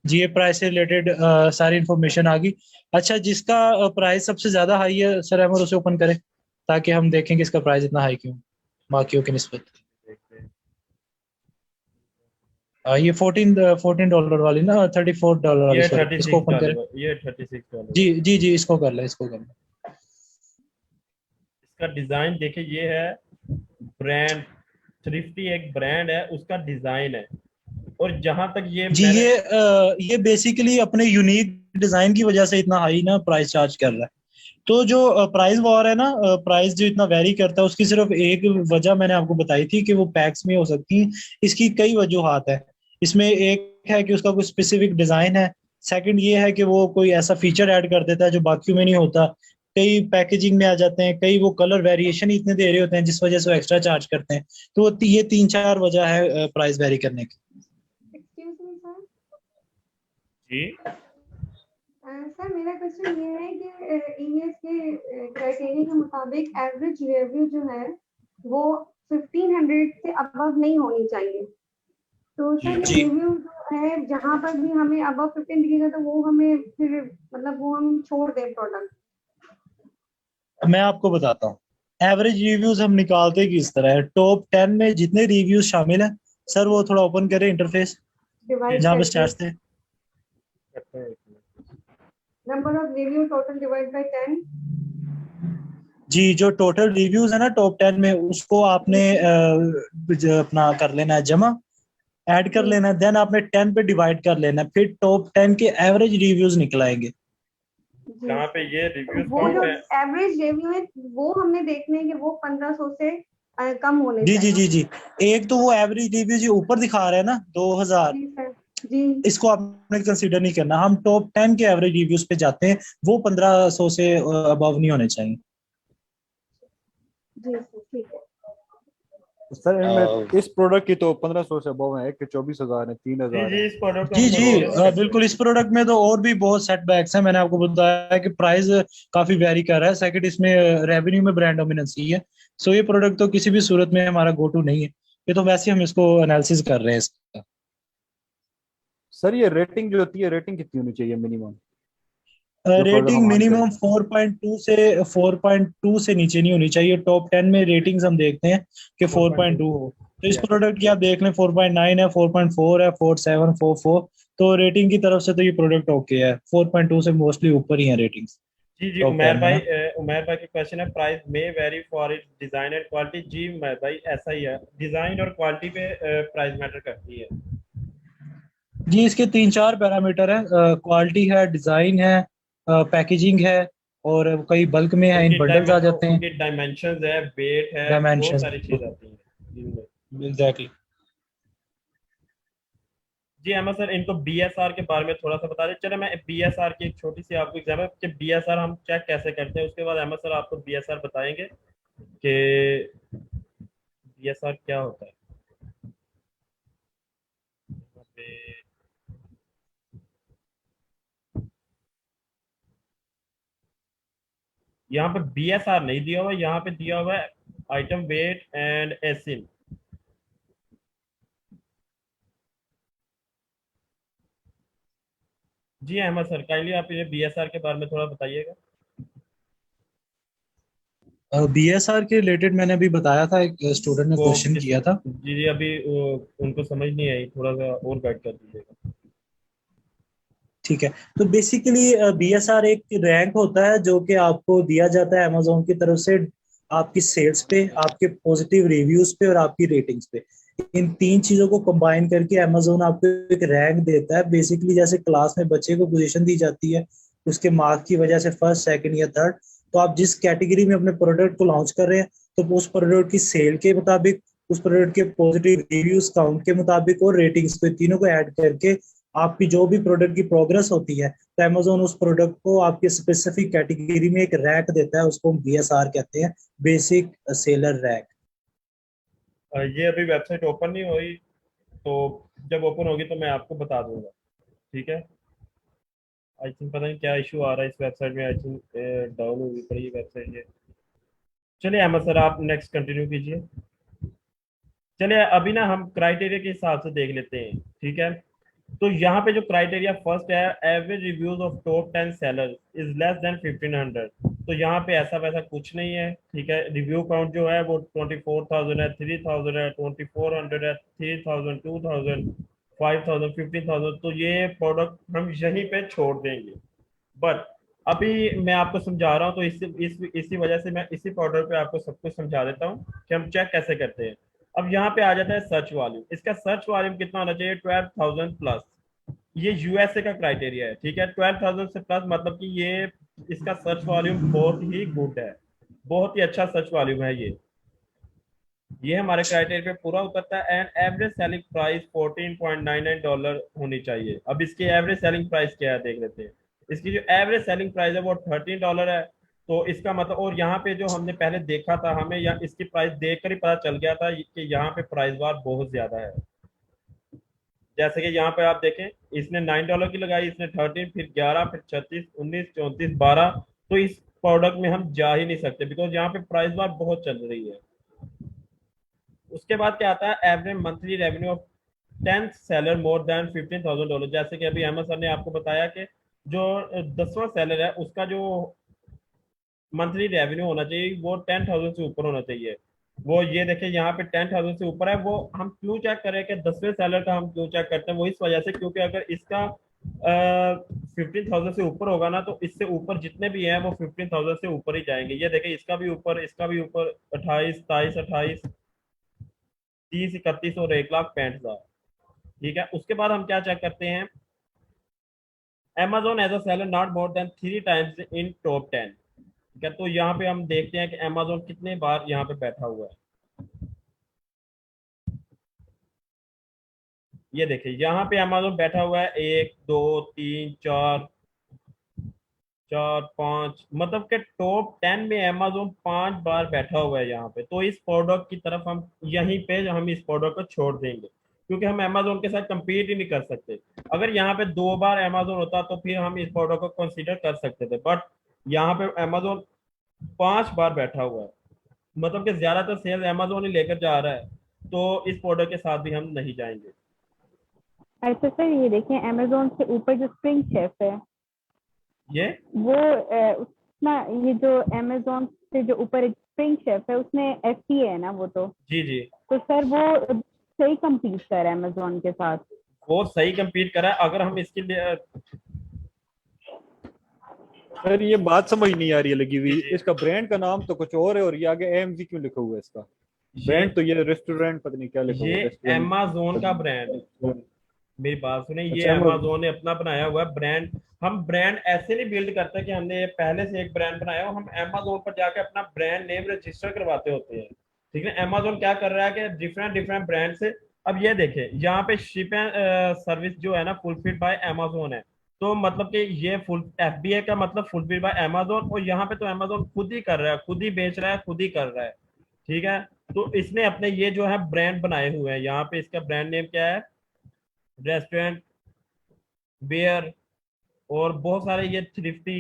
[SPEAKER 3] जी ये प्राइस से रिलेटेड सारी इंफॉर्मेशन आ गई। अच्छा, जिसका प्राइस सबसे ज्यादा हाई है सर अहमद उसे ओपन करें ताकि हम देखें कि इसका प्राइस इतना हाई क्यों बाकियों की निस्बत। ये $14 वाली ना, $34 वाली,
[SPEAKER 1] ये
[SPEAKER 3] सॉरी, इसको ओपन करें।
[SPEAKER 1] ये $36।
[SPEAKER 3] जी जी जी इसको कर ले, इसको कर ले।
[SPEAKER 1] इसका डिजाइन देखिए, ये है ब्रांड थ्रिफ्टी, एक ब्रांड है, उसका डिजाइन है। और जहां तक ये
[SPEAKER 3] जी
[SPEAKER 1] मैंने
[SPEAKER 3] ये बेसिकली अपने यूनिक डिजाइन की वजह से इतना हाई ना प्राइस चार्ज कर रहा है। तो जो प्राइस वॉर है ना, प्राइस जो इतना वेरी करता है उसकी सिर्फ एक वजह मैंने आपको बताई थी कि वो पैक्स में हो सकती है। इसकी कई वजूहात है। इसमें एक है कि उसका कोई स्पेसिफिक डिजाइन है। सेकंड ये है कि वो कोई ऐसा फीचर ऐड कर देता है जो बाकियों में नहीं होता। कई पैकेजिंग में आ जाते हैं, कई वो कलर वेरिएशन इतने दे रहे होते हैं जिस वजह से वो एक्स्ट्रा चार्ज करते हैं। तो ये 3-4 वजह है प्राइस वेरी करने की।
[SPEAKER 6] Excuse me sir.
[SPEAKER 1] जी
[SPEAKER 6] सर मेरा क्वेश्चन ये है कि ईएस के क्राइटेरिया के मुताबिक एवरेज रिव्यू जो है वो 1500 से अबव नहीं होनी चाहिए। तो सर
[SPEAKER 3] जी।
[SPEAKER 6] रिव्यू जो है जहाँ पर भी हमें अबव 15 दिखेगा तो वो हमें फिर मतलब वो हम छोड़ दें प्रोडक्ट।
[SPEAKER 3] मैं आपको बताता हूँ एवरेज रिव्यूज हम निकालते किस तरह है। टॉप 10 में जितने रिव्यूज शामिल हैं, सर वो थोड़ा ओपन करें इंटरफेस
[SPEAKER 6] डिवाइड
[SPEAKER 3] जहाँ पे
[SPEAKER 6] करके
[SPEAKER 3] स्टार्ट थे।
[SPEAKER 6] Number of review total divide by 10।
[SPEAKER 3] जी, जो टोटल रिव्यूज है ना टॉप 10 में, उसको आपने अपना कर लेना है जमा, ऐड कर लेना है, देन आपने 10 पे डिवाइड कर लेना है, फिर टॉप 10 के एवरेज रिव्यूज निकल आएंगे।
[SPEAKER 1] जहाँ पे ये रिव्यूज
[SPEAKER 6] वो जो एवरेज रिव्यू है वो हमने देखने हैं कि वो 1500 से कम होने
[SPEAKER 3] जी जी
[SPEAKER 6] चाहिए।
[SPEAKER 3] जी जी। एक तो वो एवरेज रिव्यू जो ऊपर दिखा रहे हैं ना 2000,
[SPEAKER 6] जी सर जी
[SPEAKER 3] इसको आपने कंसीडर नहीं करना। हम टॉप 10 के एवरेज रिव्यूज पे जाते हैं, वो 1500 से अबव नहीं होने चाहिए।
[SPEAKER 6] जी सर ठीक है।
[SPEAKER 2] सर इनमें इस प्रोडक्ट की तो 1500 से अबव है कि 24,000 है,
[SPEAKER 1] जी
[SPEAKER 2] 3,000
[SPEAKER 1] जी
[SPEAKER 2] है।
[SPEAKER 1] इस प्रोडक्ट
[SPEAKER 3] जी जी बिल्कुल। इस प्रोडक्ट में तो और भी बहुत सेटबैक्स हैं। मैंने आपको बताया कि प्राइस काफी वेरी कर रहा है। सेकंड, इसमें रेवेन्यू में ब्रांड डोमिनेंसी है। सो ये प्रोडक्ट तो किसी भी सूरत में हमारा गो टू नहीं है। ये तो वैसे हम इसको एनालिसिस कर रहे हैं इसका।
[SPEAKER 2] सर ये रेटिंग जो होती है, रेटिंग कितनी होनी चाहिए मिनिमम, जो प्रोडक्ट
[SPEAKER 3] रेटिंग
[SPEAKER 2] हम हंट
[SPEAKER 3] मिनिमम
[SPEAKER 2] करें?
[SPEAKER 3] 4.2 से नीचे नहीं होनी चाहिए। टॉप 10 में रेटिंग्स हम देखते हैं कि 4.2 हो। तो इस प्रोडक्ट की आप देख लें 4.9 है, 4.4 है, 4.7, 4.4। तो रेटिंग की तरफ से तो ये प्रोडक्ट ओके है। 4.2 से मोस्टली ऊपर ही है रेटिंग्स
[SPEAKER 1] जी जी
[SPEAKER 3] टॉप 10 में ना।
[SPEAKER 1] उमेर भाई की क्वेश्चन है, प्राइस में vary for it design and quality. जी उमेर भाई ऐसा ही है, डिजाइन और क्वालिटी पे प्राइस मैटर करती है।
[SPEAKER 3] जी, इसके 3-4 पैरामीटर है। क्वालिटी है, डिजाइन है, पैकेजिंग है, और कई बल्क में है, इन बंडल्स आ जाते हैं।
[SPEAKER 1] उनकी डायमेंशंस है, वेट है, बहुत
[SPEAKER 3] डायमेंशन।
[SPEAKER 1] सारी चीज आती हैं।
[SPEAKER 3] एग्जैक्टली।
[SPEAKER 1] जी अहमद सर, इनको बीएसआर के बारे में थोड़ा सा बता दें। चले मैं बीएसआर की एक छोटी सी आपको एग्जाम्पल कि बीएसआर हम चेक कैसे करते हैं, उसके बाद अहमद सर आपको बीएसआर बताएंगे कि बीएसआर क्या होता है। यहाँ पे बीएसआर नहीं दिया हुआ है, यहाँ पे दिया हुआ है आइटम वेट एंड एसिन। जी अहमद सर, काइंडली आप ये बीएसआर के बारे में थोड़ा बताइएगा।
[SPEAKER 3] बीएसआर के रिलेटेड मैंने अभी बताया था, एक स्टूडेंट ने
[SPEAKER 1] वो
[SPEAKER 3] क्वेश्चन
[SPEAKER 1] किस
[SPEAKER 3] किया था।
[SPEAKER 1] जी जी अभी उनको समझ नहीं आई, थोड़ा सा और गाइड कर दीजिएगा।
[SPEAKER 3] ठीक है। तो बेसिकली बीएसआर एक रैंक होता है जो कि आपको दिया जाता है अमेजोन की तरफ से, आपकी सेल्स पे, आपके पॉजिटिव रिव्यूज पे और आपकी रेटिंग्स पे। इन 3 चीजों को कंबाइन करके अमेजोन आपको एक रैंक देता है। बेसिकली जैसे क्लास में बच्चे को पोजीशन दी जाती है उसके मार्क की वजह से, फर्स्ट, सेकंड या थर्ड। तो आप जिस कैटेगरी में अपने प्रोडक्ट को लॉन्च कर रहे हैं, तो उस प्रोडक्ट की सेल के मुताबिक, उस प्रोडक्ट के पॉजिटिव रिव्यूज काउंट के मुताबिक और रेटिंग्स को, तीनों को ऐड करके आपकी जो भी प्रोडक्ट की प्रोग्रेस होती है, तो अमेजोन उस प्रोडक्ट को आपके स्पेसिफिक कैटेगरी में एक रैंक देता है। उसको हम बीएसआर कहते हैं, बेसिक सेलर रैंक।
[SPEAKER 1] ये अभी वेबसाइट ओपन नहीं हुई, तो जब ओपन होगी तो मैं आपको बता दूंगा, ठीक है। आई थिंक पता नहीं क्या इशू आ रहा है इस वेबसाइट में, आई थिंक डाउन हुई पड़ी है वेबसाइट ये। चलिए अहमद सर आप नेक्स्ट कंटिन्यू कीजिए। चलिए अभी ना हम क्राइटेरिया के हिसाब से देख लेते हैं, ठीक है। तो यहाँ पे जो क्राइटेरिया फर्स्ट है, average reviews of top 10 sellers is less than 1500। तो यहाँ पे ऐसा वैसा कुछ नहीं है, ठीक है। रिव्यू काउंट जो है वो 24,000 है, 3,000 है, 2,400 है, 3,000, 2,000, 5,000, 15,000। तो ये प्रोडक्ट हम यहीं पे छोड़ देंगे। बट अभी मैं आपको समझा रहा हूँ, तो इसी वजह से मैं इसी पाउडर पे आपको सब कुछ समझा देता हूँ कि हम चेक कैसे करते हैं। अब यहाँ पे आ जाता है सर्च वॉल्यूम। इसका सर्च वॉल्यूम कितना होना चाहिए? 12,000 प्लस। ये यूएसए का क्राइटेरिया है, ठीक है। 12,000 से प्लस मतलब कि ये इसका सर्च वॉल्यूम बहुत ही गुड है, बहुत ही अच्छा सर्च वॉल्यूम है ये हमारे क्राइटेरिया पे पूरा उतरता है। एंड एवरेज सेलिंग प्राइस $14.99 होनी चाहिए। अब इसकी एवरेज सेलिंग प्राइस क्या है देख लेते हैं। इसकी जो एवरेज सेलिंग प्राइस है वो $13 है। तो इसका मतलब, और यहाँ पे जो हमने पहले देखा था, हमें यहाँ इसकी प्राइस देखकर ही पता चल गया था कि यहाँ पे प्राइस बार बहुत ज्यादा है। जैसे कि यहाँ पे आप देखें, इसने $9 की लगाई, इसने 13, फिर 11, फिर 36, 19, 34, 12। तो इस प्रोडक्ट में हम जा ही नहीं सकते, बिकॉज यहाँ पे प्राइस बार बहुत चल रही है। उसके बाद क्या आता है? Average monthly revenue of 10th seller more than $15,000। जैसे कि अभी अहमद सर ने आपको बताया कि जो 10वां सेलर है उसका जो मंथली रेवेन्यू होना चाहिए वो 10,000 से ऊपर होना चाहिए। वो ये देखिए यहाँ पे 10,000 से ऊपर है। वो हम क्यों चेक करें कि 10वें सेलर का हम क्यों चेक करते हैं? वो इस वजह से क्योंकि अगर इसका 15,000 से ऊपर होगा ना, तो इससे ऊपर जितने भी हैं वो 15,000 से ऊपर ही जाएंगे। ये देखिए इसका भी ऊपर, इसका भी ऊपर, 28, 27, 28, 30, 31 और 1,65,000। ठीक है। उसके बाद हम क्या चेक करते हैं? Amazon as a seller not more than 3 times in top 10। ठीक है। तो यहाँ पे हम देखते हैं कि Amazon कितने बार यहाँ पे बैठा हुआ है। ये देखिए यहाँ पे Amazon बैठा हुआ है 1, 2, 3, 4, 5, मतलब कि टॉप 10 में Amazon 5 बार बैठा हुआ है यहाँ पे। तो इस प्रोडक्ट की तरफ हम यहीं पे हम इस प्रोडक्ट को छोड़ देंगे, क्योंकि हम Amazon के साथ compete ही नहीं कर सकते। अगर यहाँ पे 2 बार Amazon होता तो फिर हम इस प्रोडक्ट को कंसीडर कर सकते थे, बट यहाँ पे Amazon 5 बार बैठा हुआ है, मतलब कि ज्यादातर सेल्स Amazon ही लेकर जा रहा है। तो इस प्रोडक्ट के साथ भी हम नहीं जाएंगे।
[SPEAKER 4] अच्छा सर, ये देखिए अमेजोन से ऊपर जो स्प्रिंग शेफ है
[SPEAKER 1] ये
[SPEAKER 4] वो उसना, ये जो अमेजोन से जो ऊपर स्प्रिंग शेफ है उसमें FTA है ना वो, तो
[SPEAKER 1] जी
[SPEAKER 4] तो सर वो सही compete कर रहा है अमेजोन के साथ।
[SPEAKER 1] वो सही compete कर रहा है। अगर हम इसके लिए
[SPEAKER 2] सर ये बात समझ नहीं आ रही है लगी हुई।
[SPEAKER 1] जी।
[SPEAKER 2] इसका ब्रांड का नाम तो कुछ और है और ये आगे AMZ क्यों लिखा हुआ है? इसका ब्रांड तो ये रेस्टोरेंट पता नहीं क्या लिखा हुआ है।
[SPEAKER 1] ये Amazon का ब्रांड है। मेरी बात सुने, ये
[SPEAKER 2] अच्छा,
[SPEAKER 1] Amazon ने अपना बनाया हुआ है ब्रांड। हम ब्रांड ऐसे नहीं बिल्ड करते कि हमने पहले से एक ब्रांड बनाया हो। हम Amazon पर जाके अपना ब्रांड नेम रजिस्टर करवाते होते हैं। ठीक है। Amazon क्या कर रहा है कि डिफरेंट ब्रांड से, अब ये देखें यहाँ पे शिप एंड सर्विस जो है ना फुलफिल्ड बाय Amazon है। तो मतलब कि ये फुल FBA का मतलब फुलफिल्ड बाय Amazon, और यहाँ पे तो Amazon खुद ही कर रहा है, खुद ही बेच रहा है, खुद ही कर रहा है। ठीक है। तो इसने अपने ये जो है ब्रांड बनाए हुए हैं। यहाँ पे इसका ब्रांड नेम क्या है? रेस्टोरेंट, बेयर, और बहुत सारे ये थ्रिफ्टी।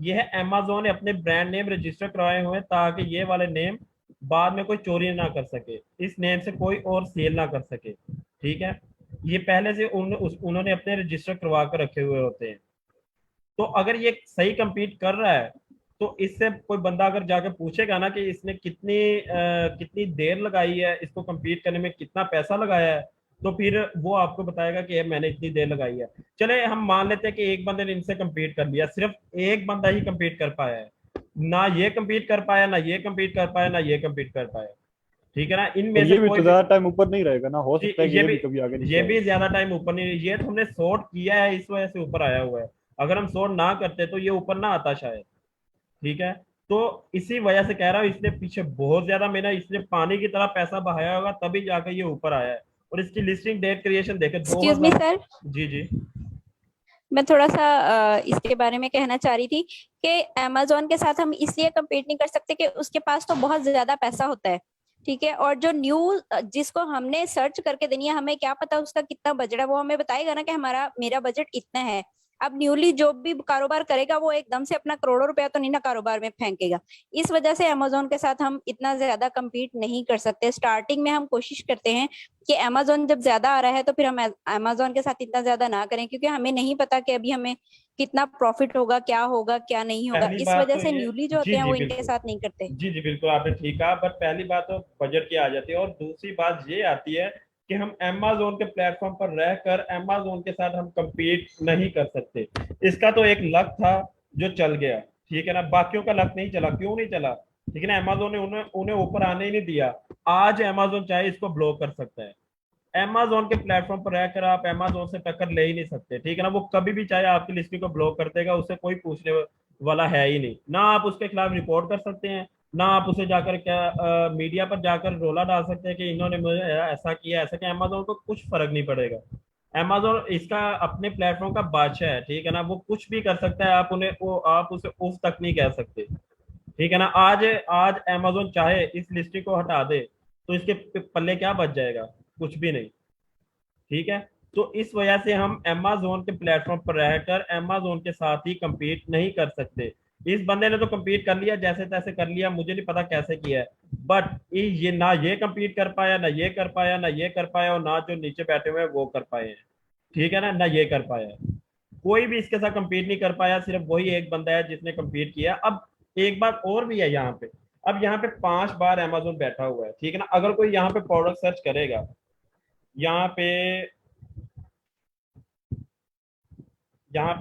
[SPEAKER 1] ये है Amazon ने अपने ब्रांड नेम रजिस्टर करवाए हुए हैं ताकि ये वाले नेम बाद में कोई चोरी ना कर सके, इस नेम से कोई और सेल ना कर सके। ठीक है। ये पहले से उन्होंने अपने रजिस्टर करवा कर रखे हुए होते हैं। तो अगर ये सही compete कर रहा है तो इससे कोई बंदा अगर जाकर पूछेगा ना कि इसने कितनी देर लगाई है, इसको compete करने में कितना पैसा लगाया है, तो फिर वो आपको बताएगा कि मैंने इतनी देर लगाई है। चले हम मान लेते हैं कि एक बंदे ने इनसे compete कर लिया, सिर्फ एक बंदा ही compete कर पाया है, ना ये compete कर पाया, ना ये compete कर पाया, ना ये compete कर पाया। ठीक है ना। इनमें
[SPEAKER 2] ये
[SPEAKER 1] से
[SPEAKER 2] भी
[SPEAKER 1] कोई
[SPEAKER 2] तो ज्यादा टाइम ऊपर नहीं रहेगा ना, हो सकता है कि
[SPEAKER 1] ये
[SPEAKER 2] ये
[SPEAKER 1] भी
[SPEAKER 2] भी कभी आगे नहीं
[SPEAKER 1] ये
[SPEAKER 2] जाए।
[SPEAKER 1] भी ज्यादा टाइम ऊपर नहीं, ये तो हमने सॉर्ट किया है इस वजह से ऊपर आया हुआ है। अगर हम सॉर्ट ना करते तो ये ऊपर ना आता शायद। ठीक है। तो इसी वजह से कह रहा हूँ, इसने पीछे बहुत ज्यादा मेहनत, इसने पानी की तरह पैसा बहाया होगा तभी जाकर ये ऊपर आया है। और इसकी लिस्टिंग डेट क्रिएशन देखे
[SPEAKER 5] एक्सक्यूज मी
[SPEAKER 1] 2000।
[SPEAKER 5] सर,
[SPEAKER 1] जी
[SPEAKER 5] मैं थोड़ा सा इसके बारे में कहना चाह रही थी कि Amazon के साथ हम इसलिए compete नहीं कर सकते कि उसके पास तो बहुत ज्यादा पैसा होता है। ठीक है। और जो न्यू जिसको हमने सर्च करके देनी है, हमें क्या पता उसका कितना बजट है, वो हमें बताएगा ना कि मेरा बजट इतना है। अब न्यूली जो भी कारोबार करेगा वो एकदम से अपना करोड़ों रुपया तो नहीं ना कारोबार में फेंकेगा। इस वजह से Amazon के साथ हम इतना ज्यादा compete नहीं कर सकते। स्टार्टिंग में हम कोशिश करते हैं कि Amazon जब ज्यादा आ रहा है तो फिर हम Amazon के साथ इतना ज्यादा ना करें, क्योंकि हमें नहीं पता कि अभी हमें कितना प्रॉफिट होगा, क्या नहीं होगा।
[SPEAKER 1] पहली
[SPEAKER 5] इस
[SPEAKER 1] बात
[SPEAKER 5] वजह
[SPEAKER 1] तो
[SPEAKER 5] से
[SPEAKER 1] ये,
[SPEAKER 5] न्यूली जो होते
[SPEAKER 1] जी
[SPEAKER 5] हैं
[SPEAKER 1] जी
[SPEAKER 5] वो इनके
[SPEAKER 1] बिल्कुल,
[SPEAKER 5] साथ नहीं करते।
[SPEAKER 1] जी बिल्कुल आपने ठीक कहा। बट पहली बात तो बजट की आ जाती है, और दूसरी बात ये आती है कि हम Amazon के प्लेटफॉर्म पर रहकर Amazon के साथ हम compete नहीं कर सकते। इसका तो एक लक था जो चल गया, ठीक है ना, बाकियों का लक नहीं चला, क्यों नहीं चला, ठीक है ना, अमेजोन ने उन्हें उन्हें ऊपर आने ही नहीं दिया। आज अमेजोन चाहे इसको ब्लॉक कर सकता है, अमेजोन के प्लेटफॉर्म पर रहकर आप अमेजोन से टक्कर ले ही नहीं सकते, ठीक है ना, वो कभी भी चाहे आपकी लिस्टिंग को ब्लॉक कर देगा, उससे कोई पूछने वाला है ही नहीं, ना आप उसके खिलाफ रिपोर्ट कर सकते हैं, ना आप उसे जाकर क्या मीडिया पर जाकर रोला डाल सकते हैं कि इन्होंने मुझे ऐसा किया ऐसा किया, अमेजोन को कुछ फर्क नहीं पड़ेगा। अमेजोन इसका अपने प्लेटफॉर्म का बादशाह है, ठीक है ना, वो कुछ भी कर सकता है, आप उन्हें वो आप उसे उस तक नहीं कह सकते, ठीक है ना। आज आज अमेजोन चाहे इस लिस्टिंग को हटा दे तो इसके पल्ले क्या बच जाएगा, कुछ भी नहीं, ठीक है। तो इस वजह से हम अमेजोन के प्लेटफॉर्म पर रहकर अमेजोन के साथ ही compete नहीं कर सकते। इस बंदे ने तो compete कर लिया, जैसे तैसे कर लिया, मुझे नहीं पता कैसे किया है, बट ये ना ये compete कर पाया, ना ये कर पाया, ना ये कर पाया, और ना जो नीचे बैठे हुए हैं वो कर पाए हैं, ठीक है ना, ना ये कर पाया है। कोई भी इसके साथ compete नहीं कर पाया, सिर्फ वही एक बंदा है जिसने compete किया। अब एक बात और भी है यहाँ पे, अब यहाँ पे 5 बार अमेजोन बैठा हुआ है, ठीक है ना, अगर कोई यहाँ पे प्रोडक्ट सर्च करेगा, यहाँ पे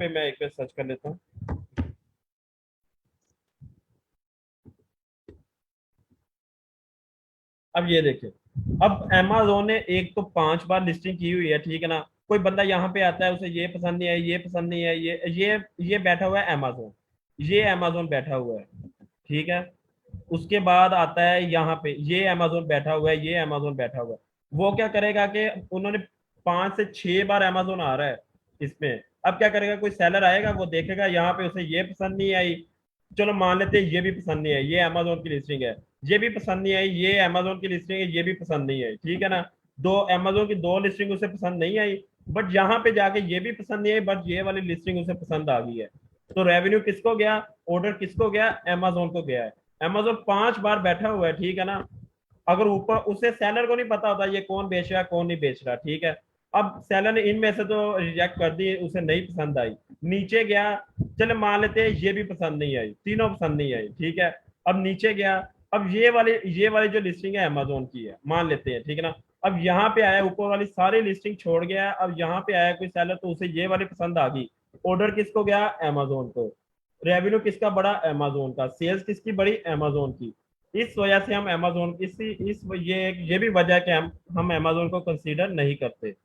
[SPEAKER 1] मैं एक बार सर्च कर लेता हूँ। अब ये देखिए, अब अमेजोन ने एक तो 5 बार लिस्टिंग की हुई है, ठीक है ना, कोई बंदा यहाँ पे आता है, उसे ये पसंद नहीं है, ये पसंद नहीं है, ये बैठा हुआ है अमेजोन, ये अमेजोन बैठा हुआ है, ठीक है। उसके बाद आता है यहाँ पे, ये अमेजोन बैठा हुआ है, ये अमेजोन बैठा हुआ है। वो क्या करेगा कि उन्होंने 5 से 6 बार अमेजोन आ रहा है इसमें, अब क्या करेगा, कोई सेलर आएगा, वो देखेगा यहाँ पे उसे ये पसंद नहीं आई, चलो मान लेते हैं ये भी पसंद नहीं आई, ये अमेजोन की लिस्टिंग है, ये भी पसंद नहीं आई, ये अमेजोन की लिस्टिंग है, ये भी पसंद नहीं आई, ठीक है ना, दो अमेजोन की 2 लिस्टिंग उसे पसंद नहीं आई, बट यहाँ पे जाके ये भी पसंद नहीं आई, बट ये वाली लिस्टिंग उसे पसंद आ गई है। तो रेवेन्यू किसको गया, ऑर्डर किसको गया, अमेजोन को गया है। अमेजोन 5 बार बैठा हुआ है, ठीक है ना, अगर ऊपर उसे सेलर को नहीं पता होता ये कौन बेच रहा है कौन नहीं बेच रहा, ठीक है। अब सेलर ने इनमें से तो रिजेक्ट कर दी, उसे नहीं पसंद आई, नीचे गया, चले मान लेते हैं ये भी पसंद नहीं आई, तीनों पसंद नहीं आई, ठीक है। अब नीचे गया, अब ये वाली जो लिस्टिंग है अमेजोन की है, मान लेते हैं, ठीक है ना, अब यहाँ पे आया, ऊपर वाली सारी लिस्टिंग छोड़ गया, अब यहाँ पे आया कोई सेलर, तो उसे ये वाली पसंद आ गई, ऑर्डर किसको गया, अमेजोन को, रेवेन्यू किसका बढ़ा, अमेजोन का, सेल्स किसकी बढ़ी, अमेजोन की। इस वजह से हम अमेजोन इस ये भी वजह है कि हम अमेजोन को कंसीडर नहीं करते।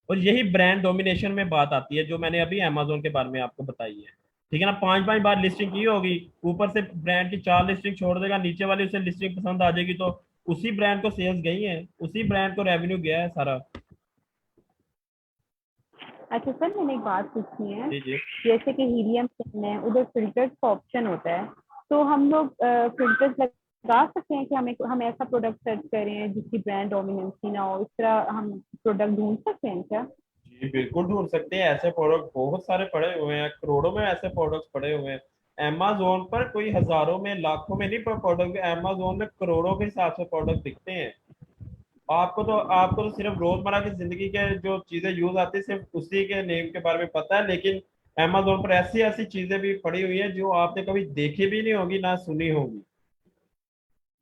[SPEAKER 1] और यही ब्रांड डोमिनेशन में बात आती है जो मैंने अभी अमेजोन के बारे में आपको बताई है, ठीक है ना, 5 बार लिस्टिंग की होगी, ऊपर से ब्रांड की 4 लिस्टिंग छोड़ देगा, नीचे वाली उसे लिस्टिंग पसंद आ जाएगी, तो उसी ब्रांड को सेल्स गई है, उसी ब्रांड को रेवेन्यू गया है सारा।
[SPEAKER 4] अच्छा सर, मैंने एक बात पूछनी है,
[SPEAKER 1] जी जी
[SPEAKER 4] जैसे कि हीलियम पेन है, उधर फिल्टर्स का ऑप्शन होता है, तो हम लोग फिल्टर्स लगा सकते हैं कि हम ऐसा प्रोडक्ट सर्च करें जिसकी ब्रांड डोमिनेंसी ना हो, इस तरह हम प्रोडक्ट ढूंढ सकते हैं क्या?
[SPEAKER 1] जी बिल्कुल ढूंढ सकते हैं, ऐसे प्रोडक्ट बहुत सारे पड़े हुए हैं, करोड़ों में ऐसे प्रोडक्ट्स पड़े हुए हैं अमेजोन पर, कोई हजारों में लाखों में नहीं प्रोडक्ट, अमेजोन में करोड़ों के हिसाब से प्रोडक्ट दिखते हैं। आपको तो सिर्फ रोजमर्रा की जिंदगी के जो चीजें यूज आती है सिर्फ उसी के नेम के बारे में पता है, लेकिन अमेजोन पर ऐसी ऐसी चीजें भी पड़ी हुई है जो आपने कभी देखी भी नहीं होगी ना सुनी होगी,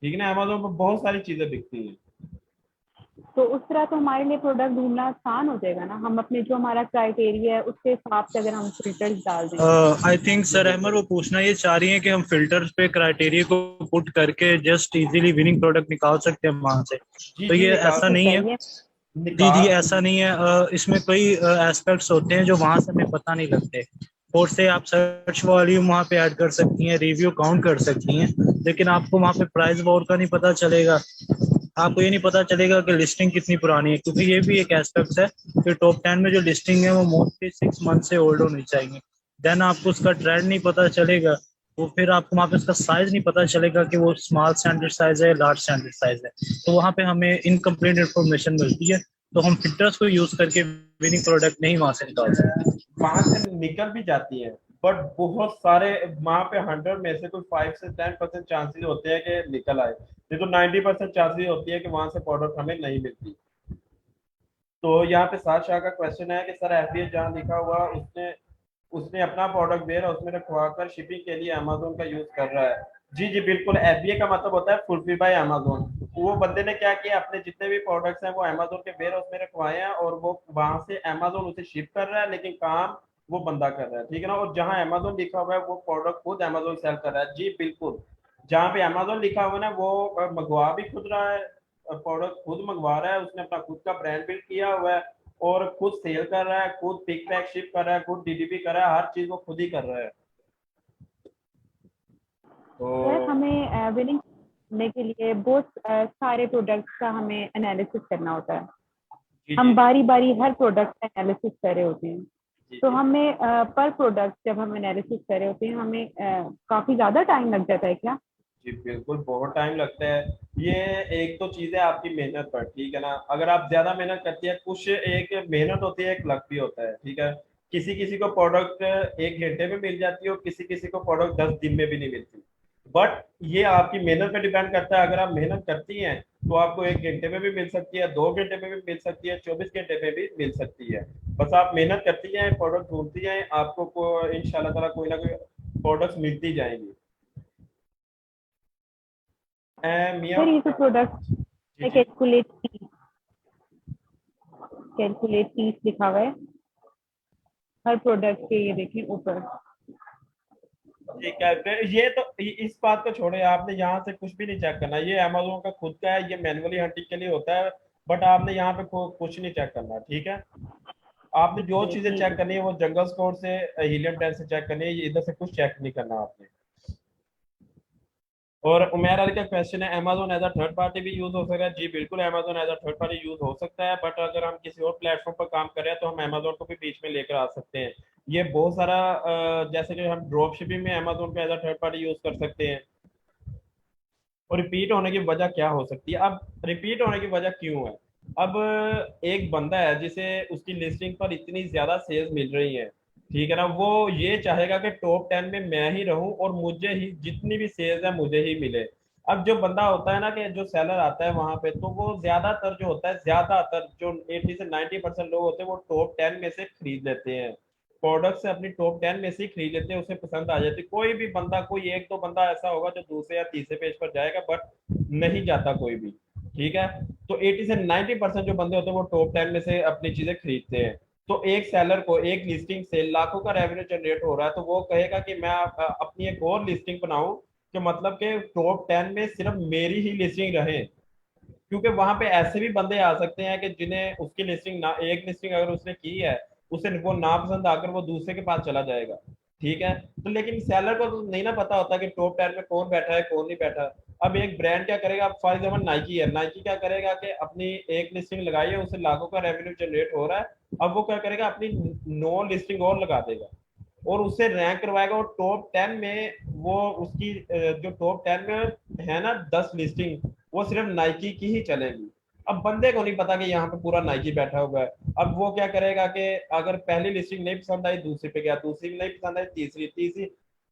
[SPEAKER 1] ठीक है ना, अमेजोन पर बहुत सारी चीजें बिकती हैं।
[SPEAKER 4] तो उस तरह तो हमारे लिए प्रोडक्ट ढूंढना आसान हो जाएगा ना, हम अपने जो हमारा क्राइटेरिया है उसके हिसाब से अगर हम फिल्टर्स डाल दें।
[SPEAKER 3] आई थिंक सर अहमद वो पूछना ये चाह रही है कि हम फिल्टर्स पे क्राइटेरिया को पुट करके जस्ट इजीली विनिंग प्रोडक्ट निकाल सकते हैं वहां से, तो ये ऐसा नहीं है जी, ऐसा नहीं है। इसमें कई एस्पेक्ट्स होते हैं जो वहां से हमें पता नहीं लगते, और से आप सर्च वॉल्यूम वहाँ पे ऐड कर सकती हैं, रिव्यू काउंट कर सकती हैं, लेकिन आपको वहाँ पे प्राइस वॉर का नहीं पता चलेगा, आपको ये नहीं पता चलेगा कि लिस्टिंग कितनी पुरानी है, क्योंकि ये भी एक एस्पेक्ट है कि टॉप 10 में जो लिस्टिंग है वो मोस्टली 6 मंथ से ओल्ड होनी चाहिए, देन आपको उसका ट्रेंड नहीं पता चलेगा, तो फिर आपको वहाँ पे उसका साइज नहीं पता चलेगा कि वो स्मॉल स्टैंडर्ड साइज है लार्ज स्टैंडर्ड साइज है, तो वहाँ पे हमें इनकम्प्लीट इंफॉर्मेशन मिलती है, तो हम फिल्टर्स को यूज करके विनिंग प्रोडक्ट नहीं वहाँ से निकाल सकते।
[SPEAKER 1] वहां से निकल भी जाती है, बट बहुत सारे वहां पे 100 में से कोई 5 से 10% चांसेस होते हैं कि निकल आए, नहीं तो 90% चांसेस होती है कि वहां से प्रोडक्ट हमें नहीं मिलती। तो यहाँ पे साथ शाह का क्वेश्चन है कि सर एफडीएस जहाँ लिखा हुआ उसने उसने अपना प्रोडक्ट वेयर हाउस में रखवाकर शिपिंग के लिए अमेजोन का यूज कर रहा है। जी जी बिल्कुल, एफबीए का मतलब होता है फुलफिल बाय अमेजोन। वो बंदे ने क्या किया, अपने जितने भी प्रोडक्ट्स हैं वो अमेजोन के वेयर हाउस में रखवाए हैं और वो वहां से अमेजोन उसे शिप कर रहा है, लेकिन काम वो बंदा कर रहा है, ठीक है ना। और जहाँ अमेजोन लिखा हुआ है वो प्रोडक्ट खुद अमेजोन सेल कर रहा है। जी बिल्कुल, जहाँ पे अमेजोन लिखा हुआ है ना वो मंगवा भी खुद रहा है, प्रोडक्ट खुद मंगवा रहा है, उसने अपना खुद का ब्रांड बिल्ड किया हुआ है और खुद सेल कर रहा है, खुद पिक पैक शिप कर रहा है, खुद डीडीपी कर रहा है, हर चीज वो खुद ही कर रहा है।
[SPEAKER 4] सर
[SPEAKER 1] तो
[SPEAKER 4] हमें विनिंग करने के लिए बहुत सारे प्रोडक्ट्स का हमें एनालिसिस करना होता है।
[SPEAKER 1] जी
[SPEAKER 4] हम
[SPEAKER 1] जी
[SPEAKER 4] बारी बारी हर प्रोडक्ट का एनालिसिस कर रहे होते हैं,
[SPEAKER 1] जी
[SPEAKER 4] तो
[SPEAKER 1] जी
[SPEAKER 4] हमें पर प्रोडक्ट जब हम एनालिसिस कर रहे होते हैं हमें काफी ज्यादा टाइम लग जाता है क्या?
[SPEAKER 1] जी बिल्कुल, बहुत टाइम लगता है। ये एक तो चीज है आपकी मेहनत पर, ठीक है ना। अगर आप ज्यादा मेहनत करती है, कुछ एक मेहनत होती है, एक लक भी होता है, ठीक है। किसी किसी को प्रोडक्ट 1 घंटे में मिल जाती है और किसी किसी को प्रोडक्ट 10 दिन में भी नहीं मिलती। बट ये आपकी मेहनत पे डिपेंड करता है। अगर आप मेहनत करती हैं तो आपको 1 घंटे में भी मिल सकती है, 2 घंटे में भी मिल सकती है, 24 घंटे में भी मिल सकती है। बस आप मेहनत करती हैं, प्रोडक्ट ढूंढती हैं, आपको इंशाल्लाह ताला कोई ना कोई प्रोडक्ट्स मिलती जाएंगी। मियाँ,
[SPEAKER 4] सर ये तो प्रोडक्ट
[SPEAKER 1] जी
[SPEAKER 4] में
[SPEAKER 1] जी
[SPEAKER 4] कैलकुलेट फीस लिखा हुआ है हर प्रोडक्ट के, ये देखिए ऊपर।
[SPEAKER 1] ठीक है। फिर ये तो इस बात को छोड़े, आपने यहाँ से कुछ भी नहीं चेक करना, ये अमेजोन का खुद का है, ये मैनुअली हंटिंग के लिए होता है। बट आपने यहाँ पे कुछ नहीं चेक करना, ठीक है। आपने जो
[SPEAKER 4] जी
[SPEAKER 1] चीजें
[SPEAKER 4] ठीक
[SPEAKER 1] चेक
[SPEAKER 4] है।
[SPEAKER 1] करनी है वो जंगल स्टोर से, हीलियम 10 से चेक करनी है, ये इधर से कुछ चेक नहीं करना आपने। और उमेर अली का क्वेश्चन है, Amazon as a third party भी यूज हो सकता है? जी बिल्कुल, Amazon as a third party use हो सकता है, बट अगर हम किसी और प्लेटफॉर्म पर काम कर रहे हैं तो हम अमेजोन को भी बीच में लेकर आ सकते हैं। ये बहुत सारा जैसे कि हम ड्रॉप शिपिंग में अमेजोन को as a third party use कर सकते हैं। और रिपीट होने की वजह क्या हो सकती है? अब रिपीट होने की वजह क्यों है? अब एक बंदा है जिसे उसकी लिस्टिंग पर इतनी ज्यादा सेल्स मिल रही है, ठीक है ना, वो ये चाहेगा कि टॉप 10 में मैं ही रहूं और मुझे ही जितनी भी सेल्स है मुझे ही मिले। अब जो बंदा होता है ना, कि जो सेलर आता है वहां पे, तो वो ज्यादातर जो होता है, ज्यादातर जो 80 से 90% लोग होते हैं वो टॉप 10 में से खरीद लेते हैं प्रोडक्ट से, अपनी टॉप 10 में से ही खरीद लेते हैं, उसे पसंद आ जाती है। कोई भी बंदा, कोई एक दो बंदा ऐसा होगा जो दूसरे या तीसरे पेज पर जाएगा, बट नहीं जाता कोई भी, ठीक है। तो 80 से 90% जो बंदे होते हैं वो टॉप 10 में से अपनी चीजें खरीदते हैं। तो एक सेलर को एक लिस्टिंग से लाखों का रेवेन्यू जनरेट हो रहा है, तो वो कहेगा कि मैं अपनी एक और लिस्टिंग बनाऊं, कि मतलब कि टॉप 10 में सिर्फ मेरी ही लिस्टिंग रहे। क्योंकि वहां पे ऐसे भी बंदे आ सकते हैं कि जिन्हें उसकी लिस्टिंग ना, एक लिस्टिंग अगर उसने की है, उसे वो ना पसंद आकर वो दूसरे के पास चला जाएगा, ठीक है। तो लेकिन सेलर को तो नहीं ना पता होता कि टॉप 10 में कौन बैठा है कौन नहीं बैठा। अब एक ब्रांड क्या करेगा, फॉर एग्जाम्पल नाइकी है, नाइकी क्या करेगा कि अपनी एक लिस्टिंग लगाई है, उसे लाखों का रेवेन्यू जनरेट हो रहा है, अब वो क्या करेगा, अपनी 9 लिस्टिंग और लगा देगा और उससे रैंक करवाएगा, और टॉप 10 में वो उसकी जो टॉप 10 में है ना 10 लिस्टिंग, वो सिर्फ नाइकी की ही चलेगी। अब बंदे को नहीं पता कि यहाँ पे पूरा नाइकी बैठा हुआ है। अब वो क्या करेगा कि अगर पहली लिस्टिंग नहीं पसंद आई, दूसरी पे गया, दूसरी नहीं पसंद आई, तीसरी, तीसरी,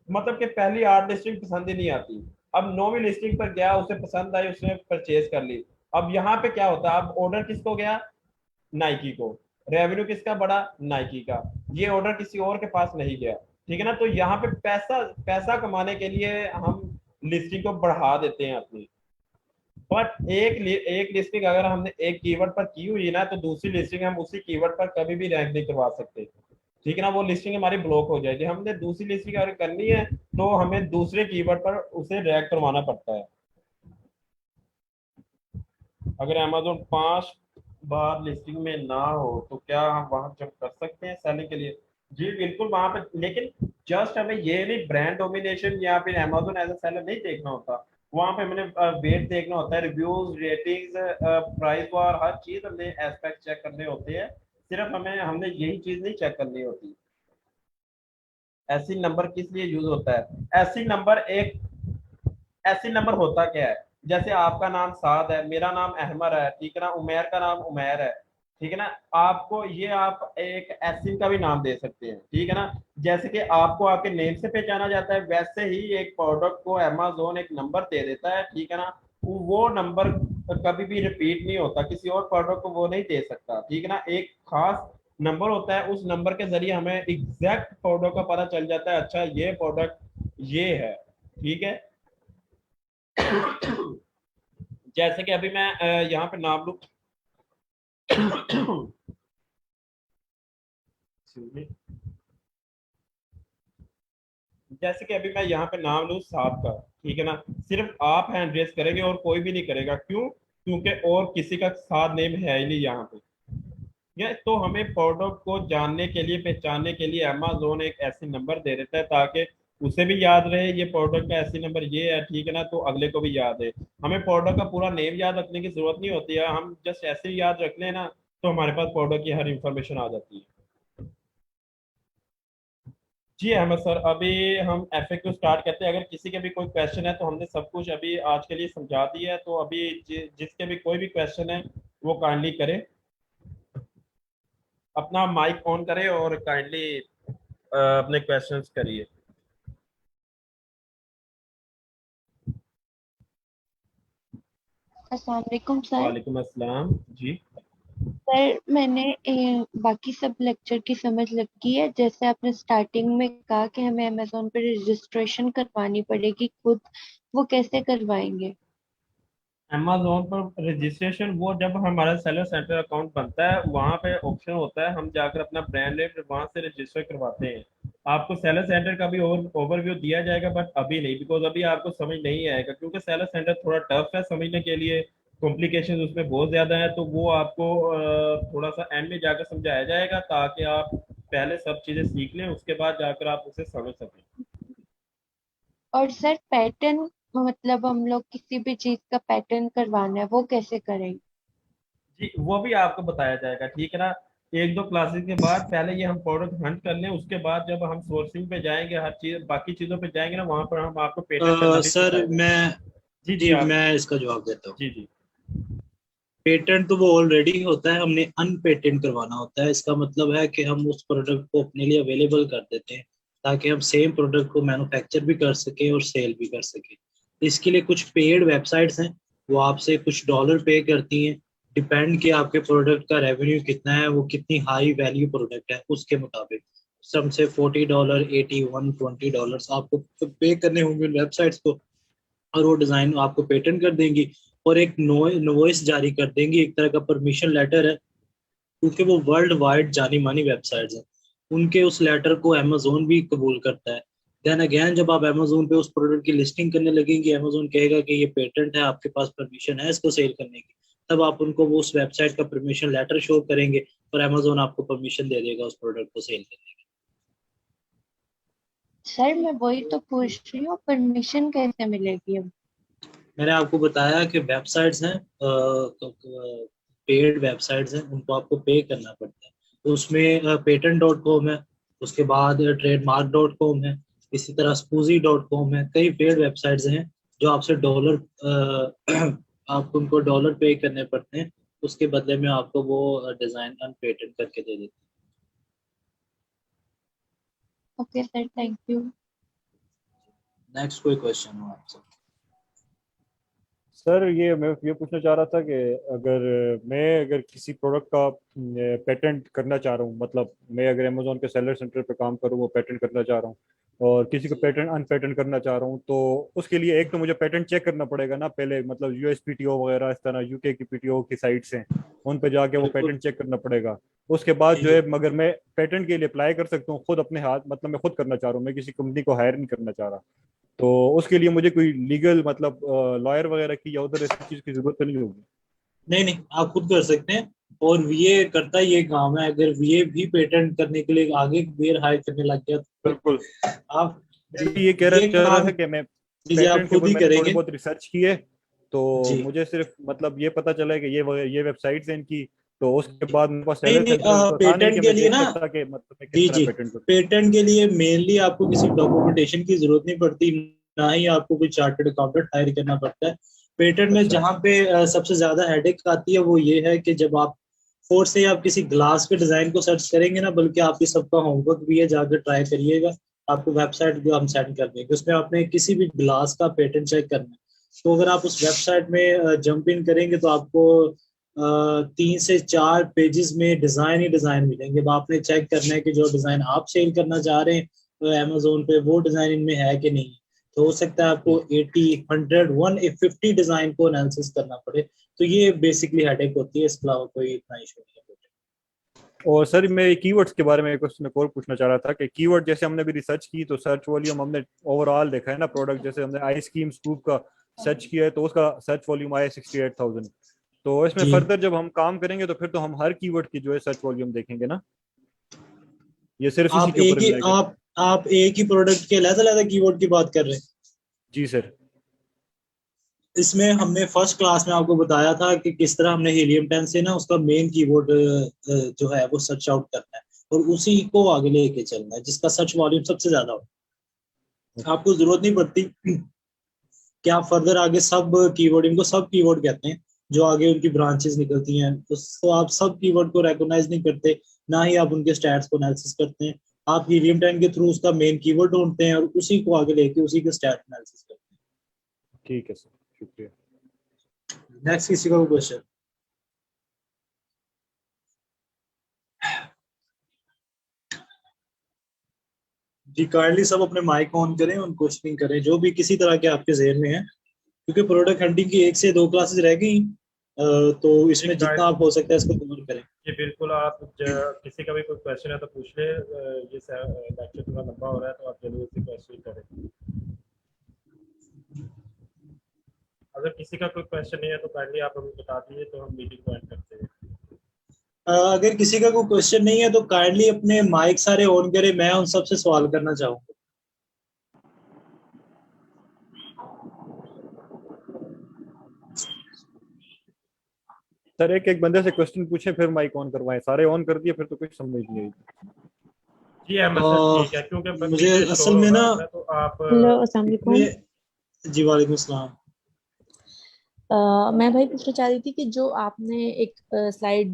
[SPEAKER 1] मतलब कि पहली 8 लिस्टिंग पसंद ही नहीं आती। अब 9वीं लिस्टिंग पर गया, उसे पसंद आई, उसने परचेज कर ली। अब यहाँ पे क्या होता है, अब ऑर्डर किसको गया, नाइकी को, रेवेन्यू किसका बढ़ा, नाइकी का, ये ऑर्डर किसी और के पास नहीं गया, ठीक है ना। तो यहाँ पे पैसा पैसा कमाने के लिए हम लिस्टिंग को बढ़ा देते हैं अपनी। बट एक लिस्टिंग अगर हमने एक कीवर्ड पर की हुई है ना, तो दूसरी लिस्टिंग हम उसी कीवर्ड पर कभी भी रैंक नहीं करवा सकते, ठीक है ना। वो लिस्टिंग हमारी ब्लॉक हो जाएगी। हमने दूसरी लिस्टिंग अगर करनी है तो हमें दूसरे कीवर्ड पर उसे रैंक करवाना पड़ता है। अगर अमेजोन 5 बार लिस्टिंग में ना हो तो क्या हम वहां जब कर सकते हैं सेलिंग के लिए? जी बिल्कुल, वहां पे, लेकिन जस्ट हमें ये नहीं ब्रांड डोमिनेशन या फिर अमेजोन एज अ सेलर नहीं देखना होता। वहां पे हमने वेट देखना होता है, रिव्यूज, रेटिंग्स, प्राइस वॉर, हर चीज हमने एस्पेक्ट चेक करने होते हैं। सिर्फ हमने यही चीज नहीं चेक करनी होती। ऐसी नंबर किस लिए यूज होता है? ऐसी नंबर होता क्या है, जैसे आपका नाम साद है, मेरा नाम अहमद है, ठीक है ना, उमैर का नाम उमैर है, ठीक है ना। आपको ये आप एक एसिन का भी नाम दे सकते हैं, ठीक है ना। जैसे कि आपको आपके नेम से पहचाना जाता है, वैसे ही एक प्रोडक्ट को अमेजोन एक नंबर दे देता है, ठीक है ना। वो नंबर कभी भी रिपीट नहीं होता, किसी और प्रोडक्ट को वो नहीं दे सकता, ठीक है ना। एक खास नंबर होता है, उस नंबर के जरिए हमें एग्जैक्ट प्रोडक्ट का पता चल जाता है, अच्छा ये प्रोडक्ट ये है, ठीक है। जैसे कि अभी मैं यहाँ पे नाम लू जैसे कि अभी मैं यहाँ पे नाम लूँ साहब का, ठीक है ना, सिर्फ आप हैंड रेस करेंगे और कोई भी नहीं करेगा, क्यों? क्योंकि और किसी का साद नेम है ही नहीं यहाँ पे। ये तो हमें प्रोडक्ट को जानने के लिए, पहचानने के लिए अमेज़न एक ऐसी नंबर दे देता है ताकि उसे भी याद रहे ये प्रोडक्ट का ऐसी नंबर ये है, ठीक है ना, तो अगले को भी याद है। हमें प्रोडक्ट का पूरा नेम याद रखने की जरूरत नहीं होती है, हम जस्ट ऐसे ही याद रख लें ना, तो हमारे पास प्रोडक्ट की हर इंफॉर्मेशन आ जाती है। जी अहमद सर, अभी हम एफएक्यू स्टार्ट करते हैं। अगर किसी के भी कोई क्वेश्चन है तो हमने सब कुछ अभी आज के लिए समझा दिया है, तो अभी जिसके भी कोई भी क्वेश्चन है वो काइंडली करें, अपना माइक ऑन करें और काइंडली अपने क्वेश्चंस करिए।
[SPEAKER 7] अस्सलाम वालेकुम सर।
[SPEAKER 1] वालेकुम अस्सलाम जी।
[SPEAKER 7] सर मैंने बाकी सब लेक्चर की समझ लगी है। जैसे आपने स्टार्टिंग में कहा कि हमें अमेजोन पे रजिस्ट्रेशन करवानी पड़ेगी खुद, वो कैसे करवाएंगे?
[SPEAKER 1] अमेज़न पर रजिस्ट्रेशन वो जब हमारा सेलर सेंटर अकाउंट बनता है वहाँ पे ऑप्शन होता है, हम जाकर अपना ब्रांड नेम फिर वहाँ से रजिस्टर करवाते हैं। आपको सेलर सेंटर का भी ओवरव्यू दिया जाएगा, बट अभी नहीं, बिकॉज अभी आपको समझ नहीं आएगा, क्योंकि सेलर सेंटर थोड़ा टफ है समझने के लिए, कॉम्प्लिकेशन उसमें बहुत ज़्यादा है। तो वो आपको थोड़ा सा एंड में जाकर समझाया जाएगा, ताकि आप पहले सब चीज़ें सीख लें, उसके बाद जाकर आप उसे समझ सकें।
[SPEAKER 7] और सर पैटर्न, मतलब हम लोग किसी भी चीज का पैटर्न करवाना है वो कैसे करेंगे?
[SPEAKER 1] जी वो भी आपको बताया जाएगा, ठीक है ना। एक दो क्लासेस के बाद पहले ये हम प्रोडक्ट हंट कर लें, उसके बाद जब हम सोर्सिंग पे जाएंगे, हर चीज बाकी चीजों पे जाएंगे ना, वहां पर हम आपको पेटेंट करना भी
[SPEAKER 8] सर
[SPEAKER 1] सिखाएंगे।
[SPEAKER 8] मैं
[SPEAKER 1] जी जी
[SPEAKER 8] जी
[SPEAKER 1] आप।
[SPEAKER 8] मैं इसका जवाब देता हूँ।
[SPEAKER 1] जी जी।
[SPEAKER 8] पेटेंट तो वो ऑलरेडी होता है, हमने अनपेटेंट करवाना होता है। इसका मतलब है कि हम उस प्रोडक्ट को अपने लिए अवेलेबल कर देते हैं ताकि हम सेम प्रोडक्ट को मैन्युफैक्चर भी कर सकें और सेल भी कर सकें। इसके लिए कुछ पेड वेबसाइट्स हैं, वो आपसे कुछ डॉलर पे करती हैं, डिपेंड कि आपके प्रोडक्ट का रेवेन्यू कितना है, वो कितनी हाई वैल्यू प्रोडक्ट है उसके मुताबिक। सबसे $40, 81, $20 आपको पे करने होंगे उन वेबसाइट्स को, और वो डिजाइन आपको पेटेंट कर देंगी और एक नोइस जारी कर देंगी, एक तरह का परमिशन लेटर है, क्योंकि वो वर्ल्ड वाइड जानी मानी वेबसाइट्स हैं। उनके उस लेटर को अमेजोन भी कबूल करता है। देन अगेन जब आप अमेजोन पे उस प्रोडक्ट की लिस्टिंग करने लगेंगे, अमेजोन कहेगा कि ये पेटेंट है, आपके पास परमिशन है इसको सेल करने की, तब आप उनको वो उस वेबसाइट का परमिशन लेटर शो करेंगे और अमेजोन आपको परमिशन दे देगा उस प्रोडक्ट को सेल करने की।
[SPEAKER 7] सर मैं वही तो पूछ रही हूँ, परमिशन कैसे मिलेगी अब?
[SPEAKER 8] मैंने आपको बताया कि वेबसाइट्स हैं, पेड वेबसाइट्स हैं, उनको आपको पे करना पड़ता है। तो उसमें patent.com है, उसके बाद trademark.com है, इसी तरह spoozy.com है, कई पेड वेबसाइट्स हैं जो आपसे डॉलर आपको उनको डॉलर पे करने पड़ते हैं, उसके बदले में आपको वो डिजाइन अनपेटेंट करके दे देते हैं।
[SPEAKER 7] Okay sir, thank you.
[SPEAKER 8] Next कोई क्वेश्चन हो आपसे?
[SPEAKER 2] सर ये मैं ये पूछना चाह रहा था कि अगर किसी प्रोडक्ट का पेटेंट करना चाह रहा हूँ, मतलब मैं अगर अमेजोन के सेलर सेंटर पे काम करूँ, वो पेटेंट करना चाह रहा हूँ, और किसी को पेटेंट अनपेटेंट करना चाह रहा हूँ, तो उसके लिए एक तो मुझे पेटेंट चेक करना पड़ेगा ना पहले, मतलब यूएसपीटीओ वगैरह इस तरह यूके की पीटीओ की साइट्स हैं, उन पे जाके वो
[SPEAKER 8] बिल्कुल।
[SPEAKER 2] पेटेंट चेक करना पड़ेगा। उसके बाद
[SPEAKER 8] जी
[SPEAKER 2] जो है, मगर मैं पेटेंट के लिए अप्लाई कर सकता हूँ खुद अपने हाथ, मतलब मैं खुद करना चाह रहा हूँ, मैं किसी कंपनी को हायर नहीं करना चाह रहा, तो उसके लिए मुझे कोई लीगल मतलब लॉयर वगैरह की या उधर ऐसी चीज की जरूरत तो नहीं होगी?
[SPEAKER 8] नहीं नहीं, आप खुद कर सकते हैं। और वीए करता ये काम है, अगर वीए भी पेटेंट करने के लिए आगे बेर हायर करने लग गया तो
[SPEAKER 2] बिल्कुल।
[SPEAKER 8] आप
[SPEAKER 2] मैं ये कह रहा था कि मैं
[SPEAKER 8] जी आप
[SPEAKER 2] पेटेंट के
[SPEAKER 8] खुद
[SPEAKER 2] ऊपर
[SPEAKER 8] ही
[SPEAKER 2] मैंने थोड़ी
[SPEAKER 8] करेंगे।
[SPEAKER 2] बहुत रिसर्च की है, तो
[SPEAKER 8] जी
[SPEAKER 2] मुझे सिर्फ मतलब ये पता चला है कि ये वेबसाइट्स हैं इनकी, तो उसके बाद मेरे पास
[SPEAKER 8] नहीं
[SPEAKER 2] सेलर
[SPEAKER 8] नहीं,
[SPEAKER 2] सेंटर तो था नहीं कि
[SPEAKER 8] पेटेंट के
[SPEAKER 2] मैं
[SPEAKER 8] लिए
[SPEAKER 2] देख
[SPEAKER 8] ना,
[SPEAKER 2] सकता कि मतलब मैं किस
[SPEAKER 8] जी
[SPEAKER 2] तरह
[SPEAKER 8] जी,
[SPEAKER 2] पेटेंट करूँ।
[SPEAKER 8] पेटेंट के लिए मेनली आपको किसी डॉक्यूमेंटेशन की जरूरत नहीं पड़ती, ना ही आपको कोई चार्टर्ड अकाउंटेंट हायर करना पड़ता है। पेटेंट में
[SPEAKER 2] अच्छा
[SPEAKER 8] जहाँ पे सबसे ज्यादा हेडेक आती है वो ये है कि जब आप फोर से आप किसी ग्लास के डिजाइन को सर्च करेंगे ना, बल्कि आप ये सबका होमवर्क भी है, जाकर ट्राई करिएगा, आपको वेबसाइट भी हम सेंड कर देंगे, उसमें आपने किसी भी ग्लास का पेटेंट चेक करना है। तो अगर आप उस वेबसाइट में जंप इन करेंगे तो आपको 3 से 4 पेजेस में डिजाइन ही डिजाइन मिलेंगे। अब आपने चेक करना है कि जो डिजाइन आप सेल करना चाह रहे हैं तो अमेजोन पे वो डिजाइन इनमें है कि नहीं। तो हो सकता है आपको 80, 100, 150 डिजाइन को एनालिसिस करना पड़े। तो ये बेसिकली हेडेक होती है, इसके अलावा कोई इतना इशू नहीं है।
[SPEAKER 2] और सर मैं कीवर्ड्स के बारे में एक क्वेश्चन और पूछना चाह रहा था कि कीवर्ड जैसे हमने अभी रिसर्च की तो सर्च वॉल्यूम हमने ओवरऑल देखा है ना प्रोडक्ट, जैसे हमने आइस क्रीम स्कूप का सर्च किया है तो उसका सर्च वॉल्यूम आया 68,000। तो इसमें
[SPEAKER 8] जी
[SPEAKER 2] फर्दर जब हम काम करेंगे तो फिर तो हम हर कीवर्ड की जो है सर्च वॉल्यूम देखेंगे ना, ये सिर्फ इसी
[SPEAKER 8] आप
[SPEAKER 2] के ऊपर मिलाएगा?
[SPEAKER 8] आप एक ही प्रोडक्ट के अलग-अलग कीवर्ड की बात कर रहे हैं।
[SPEAKER 2] जी सर।
[SPEAKER 8] इसमें हमने फर्स्ट क्लास में आपको बताया था कि किस तरह हमने हीलियम 10 से ना उसका मेन कीवर्ड जो है वो सर्च आउट करना है और उसी को आगे लेके चलना है जिसका सर्च वॉल्यूम सबसे ज्यादा हो। आपको जरूरत नहीं पड़ती कि आप फर्दर आगे सब कीवर्ड, इनको सब कीवर्ड कहते हैं जो आगे उनकी ब्रांचेस निकलती हैं, तो आप सब कीवर्ड को रिकॉग्नाइज नहीं करते, ना ही आप उनके स्टैट्स को एनालिसिस करते हैं। आप हीलियम 10 के थ्रू उसका मेन कीवर्ड ढूंढते हैं और उसी को आगे लेके उसी के स्टैट एनालिसिस करते हैं।
[SPEAKER 2] ठीक है सर, शुक्रिया।
[SPEAKER 8] नेक्स्ट किसी का कोई क्वेश्चन? जी काइंडली सब अपने माइक ऑन करें और क्वेश्चनिंग करें जो भी किसी तरह के आपके जहन में है, क्योंकि प्रोडक्ट हंटिंग की 1 से 2 क्लासेस रह गई, तो इसमें जितना आप हो सकता है इसको कवर करें।
[SPEAKER 1] जी बिल्कुल, आप किसी का भी कोई क्वेश्चन है तो पूछ ले। ये लेक्चर थोड़ा लंबा हो रहा है तो आप जल्दी से क्वेश्चन करें। अगर किसी का कोई क्वेश्चन नहीं है तो काइंडली आप हमें बता दीजिए तो हम मीटिंग को एंड करते हैं।
[SPEAKER 8] अगर किसी का कोई क्वेश्चन नहीं है तो काइंडली अपने माइक सारे ऑन करें, मैं उन सबसे सवाल करना चाहूंगा।
[SPEAKER 2] सर एक एक बंदे से क्वेश्चन पूछे फिर माइक ऑन करवाएं, सारे ऑन कर दिए फिर तो कुछ समझ नहीं आई।
[SPEAKER 1] जी अहमद सर ठीक है, क्योंकि
[SPEAKER 8] मुझे असल में ना
[SPEAKER 1] तो आप
[SPEAKER 7] हेलो अस्सलाम वालेकुम।
[SPEAKER 8] जी वालेकुम सलाम।
[SPEAKER 9] मैं भाई पूछना चाह रही थी कि जो आपने एक स्लाइड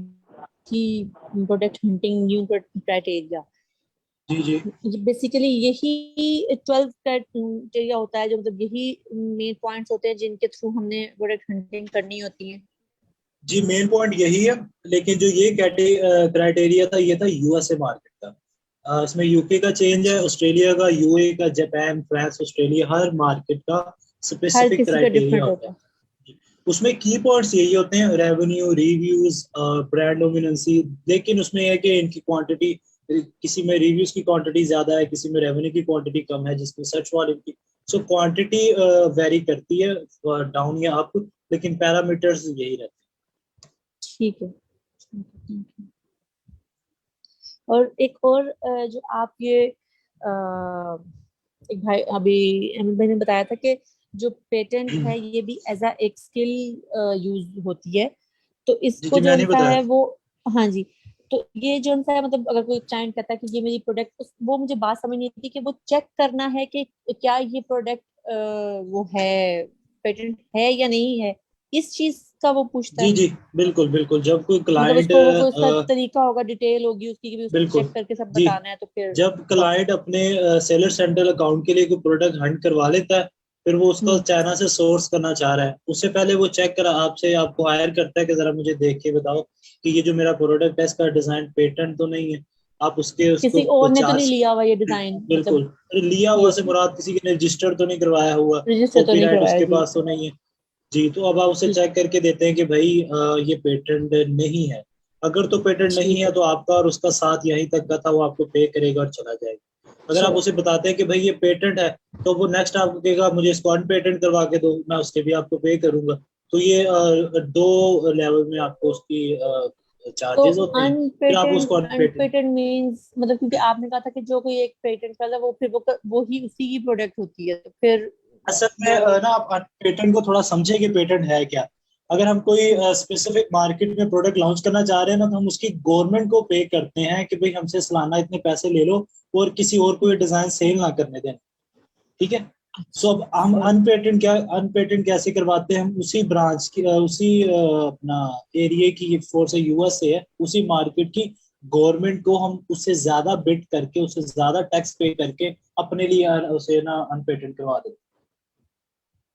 [SPEAKER 9] थी प्रोडक्ट हंटिंग न्यू क्राइटेरिया,
[SPEAKER 8] जी जी
[SPEAKER 9] ये बेसिकली यही 12 क्राइटेरिया होता है, जो मतलब यही मेन पॉइंट्स होते हैं जिनके थ्रू हमने प्रोडक्ट हंटिंग करनी होती है?
[SPEAKER 8] जी मेन पॉइंट यही है, लेकिन जो ये क्राइटेरिया था ये था यूएसए मार्केट का। इसमें यूके का चेंज है, ऑस्ट्रेलिया का, यूए का, जापान, फ्रांस, ऑस्ट्रेलिया, हर मार्केट का
[SPEAKER 9] हर
[SPEAKER 8] स्पेसिफिक
[SPEAKER 9] किसी का
[SPEAKER 8] क्राइटेरिया
[SPEAKER 9] डिफरेंट
[SPEAKER 8] होता
[SPEAKER 9] होता
[SPEAKER 8] है।
[SPEAKER 9] है।
[SPEAKER 8] उसमें की पॉइंट्स यही होते हैं, रेवेन्यू, रिव्यूज, ब्रांड डोमिनेंसी, लेकिन उसमें है कि इनकी क्वांटिटी, किसी में रिव्यूज की क्वांटिटी ज्यादा है, किसी में रेवेन्यू की क्वांटिटी कम है, जिसमें सर्च वॉल्यूम की सो क्वांटिटी वेरी करती है डाउन या अप, लेकिन पैरामीटर्स यही रहते हैं।
[SPEAKER 9] ठीक है। और एक और जो आप ये एक भाई अभी अहमद भाई ने बताया था कि जो पेटेंट है ये भी एज अ एक स्किल यूज होती है, तो इसको जो
[SPEAKER 8] मैंने
[SPEAKER 9] सा
[SPEAKER 8] बताया।
[SPEAKER 9] है वो, हाँ जी, तो ये जो सा है मतलब अगर कोई क्लाइंट कहता है कि ये मेरी प्रोडक्ट, वो मुझे बात समझ नहीं आती कि वो चेक करना है कि क्या ये प्रोडक्ट वो है, पेटेंट है या नहीं है, इस चीज का वो पूछता
[SPEAKER 8] जी
[SPEAKER 9] है।
[SPEAKER 8] जी बिल्कुल बिल्कुल, जब कोई
[SPEAKER 9] मतलब
[SPEAKER 8] क्लाइंट
[SPEAKER 9] उसको वो कोई उसका तरीका होगा, डिटेल होगी उसकी कि भी उसको
[SPEAKER 8] बिल्कुल
[SPEAKER 9] चेक करके सब
[SPEAKER 8] जी,
[SPEAKER 9] बताना है, तो फिर
[SPEAKER 8] जब क्लाइंट अपने सेलर सेंट्रल अकाउंट के लिए कोई प्रोडक्ट हंट करवा लेता है, फिर वो उसका चाइना से सोर्स करना चाह रहा है, उससे पहले वो चेक करा आपसे, आपको हायर करता है कि जरा मुझे देख के बताओ कि ये जो मेरा प्रोडक्ट है इसका डिजाइन पेटेंट तो नहीं है। आप उसके
[SPEAKER 9] किसी
[SPEAKER 8] उसको
[SPEAKER 9] और ने तो नहीं
[SPEAKER 8] चार्ज,
[SPEAKER 9] लिया हुआ ये डिजाइन,
[SPEAKER 8] बिल्कुल,
[SPEAKER 9] मतलब
[SPEAKER 8] अरे लिया हुआ
[SPEAKER 9] ये
[SPEAKER 8] से मुराद किसी ने रजिस्टर तो नहीं करवाया हुआ,
[SPEAKER 9] रजिस्टर तो नहीं
[SPEAKER 8] कॉपीराइट
[SPEAKER 9] करवाया
[SPEAKER 8] उसके
[SPEAKER 9] जी।
[SPEAKER 8] पास तो नहीं है। जी, तो अब आप उसे
[SPEAKER 9] ठीक
[SPEAKER 8] चेक करके देते हैं कि भाई ये पेटेंट नहीं है। अगर तो पेटेंट नहीं
[SPEAKER 9] ठीक
[SPEAKER 8] है
[SPEAKER 9] है,
[SPEAKER 8] तो आपका और उसका साथ यहीं तक का था, वो आपको पे करेगा और चला जाएगा। अगर आप
[SPEAKER 9] चलो
[SPEAKER 8] उसे बताते हैं कि भाई ये पेटेंट है, तो वो नेक्स्ट आपको कहेगा मुझे इसको अनपेटेंट करवा के दो, मैं उसके भी आपको पे करूंगा। तो ये दो लेवल में आपको उसकी
[SPEAKER 9] तो
[SPEAKER 8] चार्जेस होते हैं, फिर आप उसको अनपेटेंट।
[SPEAKER 9] अनपेटेंट मींस मतलब, क्योंकि आपने कहा था कि जो कोई एक पेटेंट करता है वो फिर वो ही उसी की प्रोडक्ट होती है, तो फिर
[SPEAKER 8] असल में ना आप पेटेंट को थोड़ा समझे कि पेटेंट है क्या। अगर हम कोई स्पेसिफिक मार्केट में प्रोडक्ट लॉन्च करना चाह रहे हैं ना, तो हम उसकी गवर्नमेंट को पे करते हैं कि भाई हमसे सालाना इतने पैसे ले लो और किसी और को ये डिजाइन सेल ना करने दें, ठीक है। सो अब हम अनपेटेंट कैसे करवाते हैं, हम उसी ब्रांच की उसी अपना एरिया की, फोर्स है यूएस से है, उसी मार्केट की गवर्नमेंट को हम उससे ज्यादा बिड करके, उससे ज्यादा टैक्स पे करके अपने लिए उसे ना अनपेटेंट करवा देते हैं।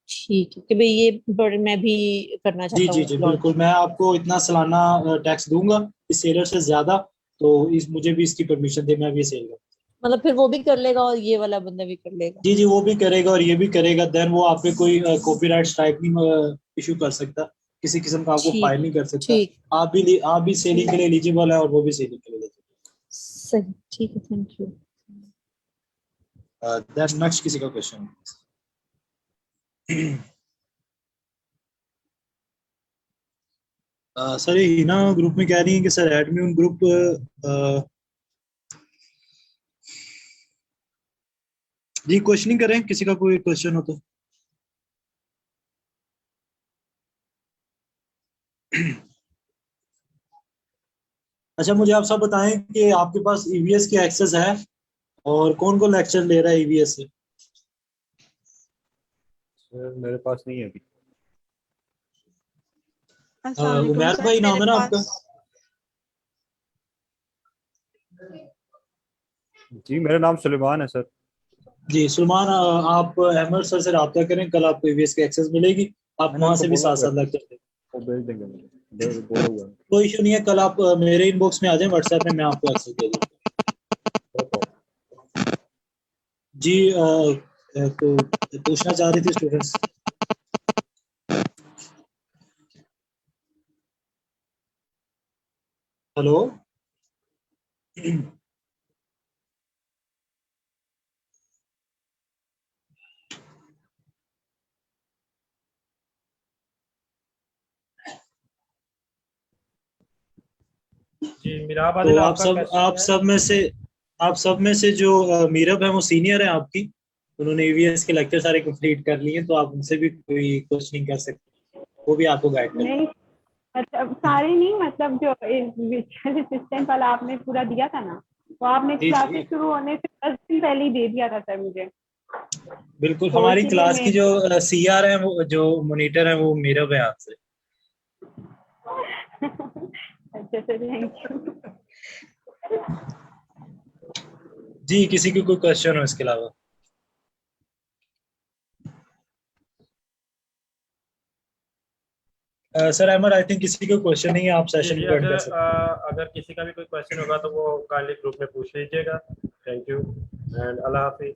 [SPEAKER 9] ठीक है कि भाई ये प्रोडक्ट मैं भी करना
[SPEAKER 8] जी
[SPEAKER 9] चाहता
[SPEAKER 8] जी
[SPEAKER 9] हूँ
[SPEAKER 8] जी
[SPEAKER 9] लॉन्च।
[SPEAKER 8] बिल्कुल, मैं आपको इतना सालाना टैक्स दूंगा इस सेलर से ज्यादा, तो इस मुझे भी इसकी परमिशन दे, मैं भी सेल करूँ।
[SPEAKER 9] मतलब फिर वो भी कर लेगा और ये वाला बंदा भी कर लेगा।
[SPEAKER 8] जी जी, वो भी करेगा और ये भी करेगा, देन वो आप पे कोई कॉपीराइट स्ट्राइक नहीं इशू कर सकता, किसी किस्म का आपको
[SPEAKER 9] ठीक
[SPEAKER 8] फायर नहीं कर सकता।
[SPEAKER 9] ठीक
[SPEAKER 8] आप भी सेलिंग के लिए एलिजिबल है और वो भी सेलिंग के लिए
[SPEAKER 9] सही, ठीक है, थैंक यू।
[SPEAKER 8] दैट्स नेक्स्ट किसी का क्वेश्चन। सर ये हिना ग्रुप में कह रही है कि सर एडमिन ग्रुप जी क्वेश्चनिंग करें, किसी का कोई क्वेश्चन हो तो। अच्छा मुझे आप सब बताएं कि आपके पास ईवीएस की एक्सेस है और कौन कौन लेक्चर ले रहा है ईवीएस से।
[SPEAKER 2] सर मेरे पास नहीं है अभी।
[SPEAKER 8] उमैर भाई नाम है ना आपका?
[SPEAKER 2] जी मेरा नाम सुलेमान है सर।
[SPEAKER 8] जी सुलेमान, आप अहमद सर से रब्ता करें, कल आपको ईवीएस की एक्सेस मिलेगी, आप
[SPEAKER 2] मैंने
[SPEAKER 8] वहां से
[SPEAKER 2] उनको
[SPEAKER 8] भी
[SPEAKER 2] बोला
[SPEAKER 8] साथ साथ
[SPEAKER 2] था,
[SPEAKER 8] लेक्चर दें।
[SPEAKER 2] वो भेज देंगे मुझे, बोला हुआ है।
[SPEAKER 8] कोई इशू नहीं है, कल आप मेरे इनबॉक्स में आ जाएं व्हाट्सएप में, मैं आपको एक्सेस दे दूंगा। जी तो पूछना चाह रही थी स्टूडेंट्स। हेलो
[SPEAKER 1] जी मिराब
[SPEAKER 8] तो
[SPEAKER 1] आदिल, आपका क्वेश्चन
[SPEAKER 8] आप सब में से जो मीरब है वो सीनियर है आपकी, उन्होंने ईवीएस के लेक्चर सारे कंप्लीट कर लिए, तो आप उनसे भी कोई क्वेश्चनिंग कर सकते हैं, वो भी आपको गाइड करेंगे।
[SPEAKER 4] नहीं मतलब सारे नहीं, मतलब जो विजुअल असिस्टेंट वाला आपने पूरा दिया था ना, वो आपने
[SPEAKER 8] जी
[SPEAKER 4] क्लासेस शुरू होने से 10 दिन पहले ही दे दिया था सर मुझे।
[SPEAKER 8] बिल्कुल,
[SPEAKER 4] तो
[SPEAKER 8] हमारी
[SPEAKER 4] इसीलिए
[SPEAKER 8] क्लास
[SPEAKER 4] मैं
[SPEAKER 8] की जो सीआर है, वो जो मॉनिटर है, वो मीरब है आपसे।
[SPEAKER 4] अच्छा सर, थैंक यू।
[SPEAKER 8] जी किसी की कोई क्वेश्चन हो इसके अलावा? सर अहमद आई थिंक किसी को क्वेश्चन नहीं है, आप सेशन
[SPEAKER 1] जी
[SPEAKER 8] को एंड कर सकते हैं।
[SPEAKER 1] अगर किसी का भी कोई क्वेश्चन होगा तो वो काइंडली ग्रुप में पूछ लीजिएगा। Thank you and Allah Hafiz.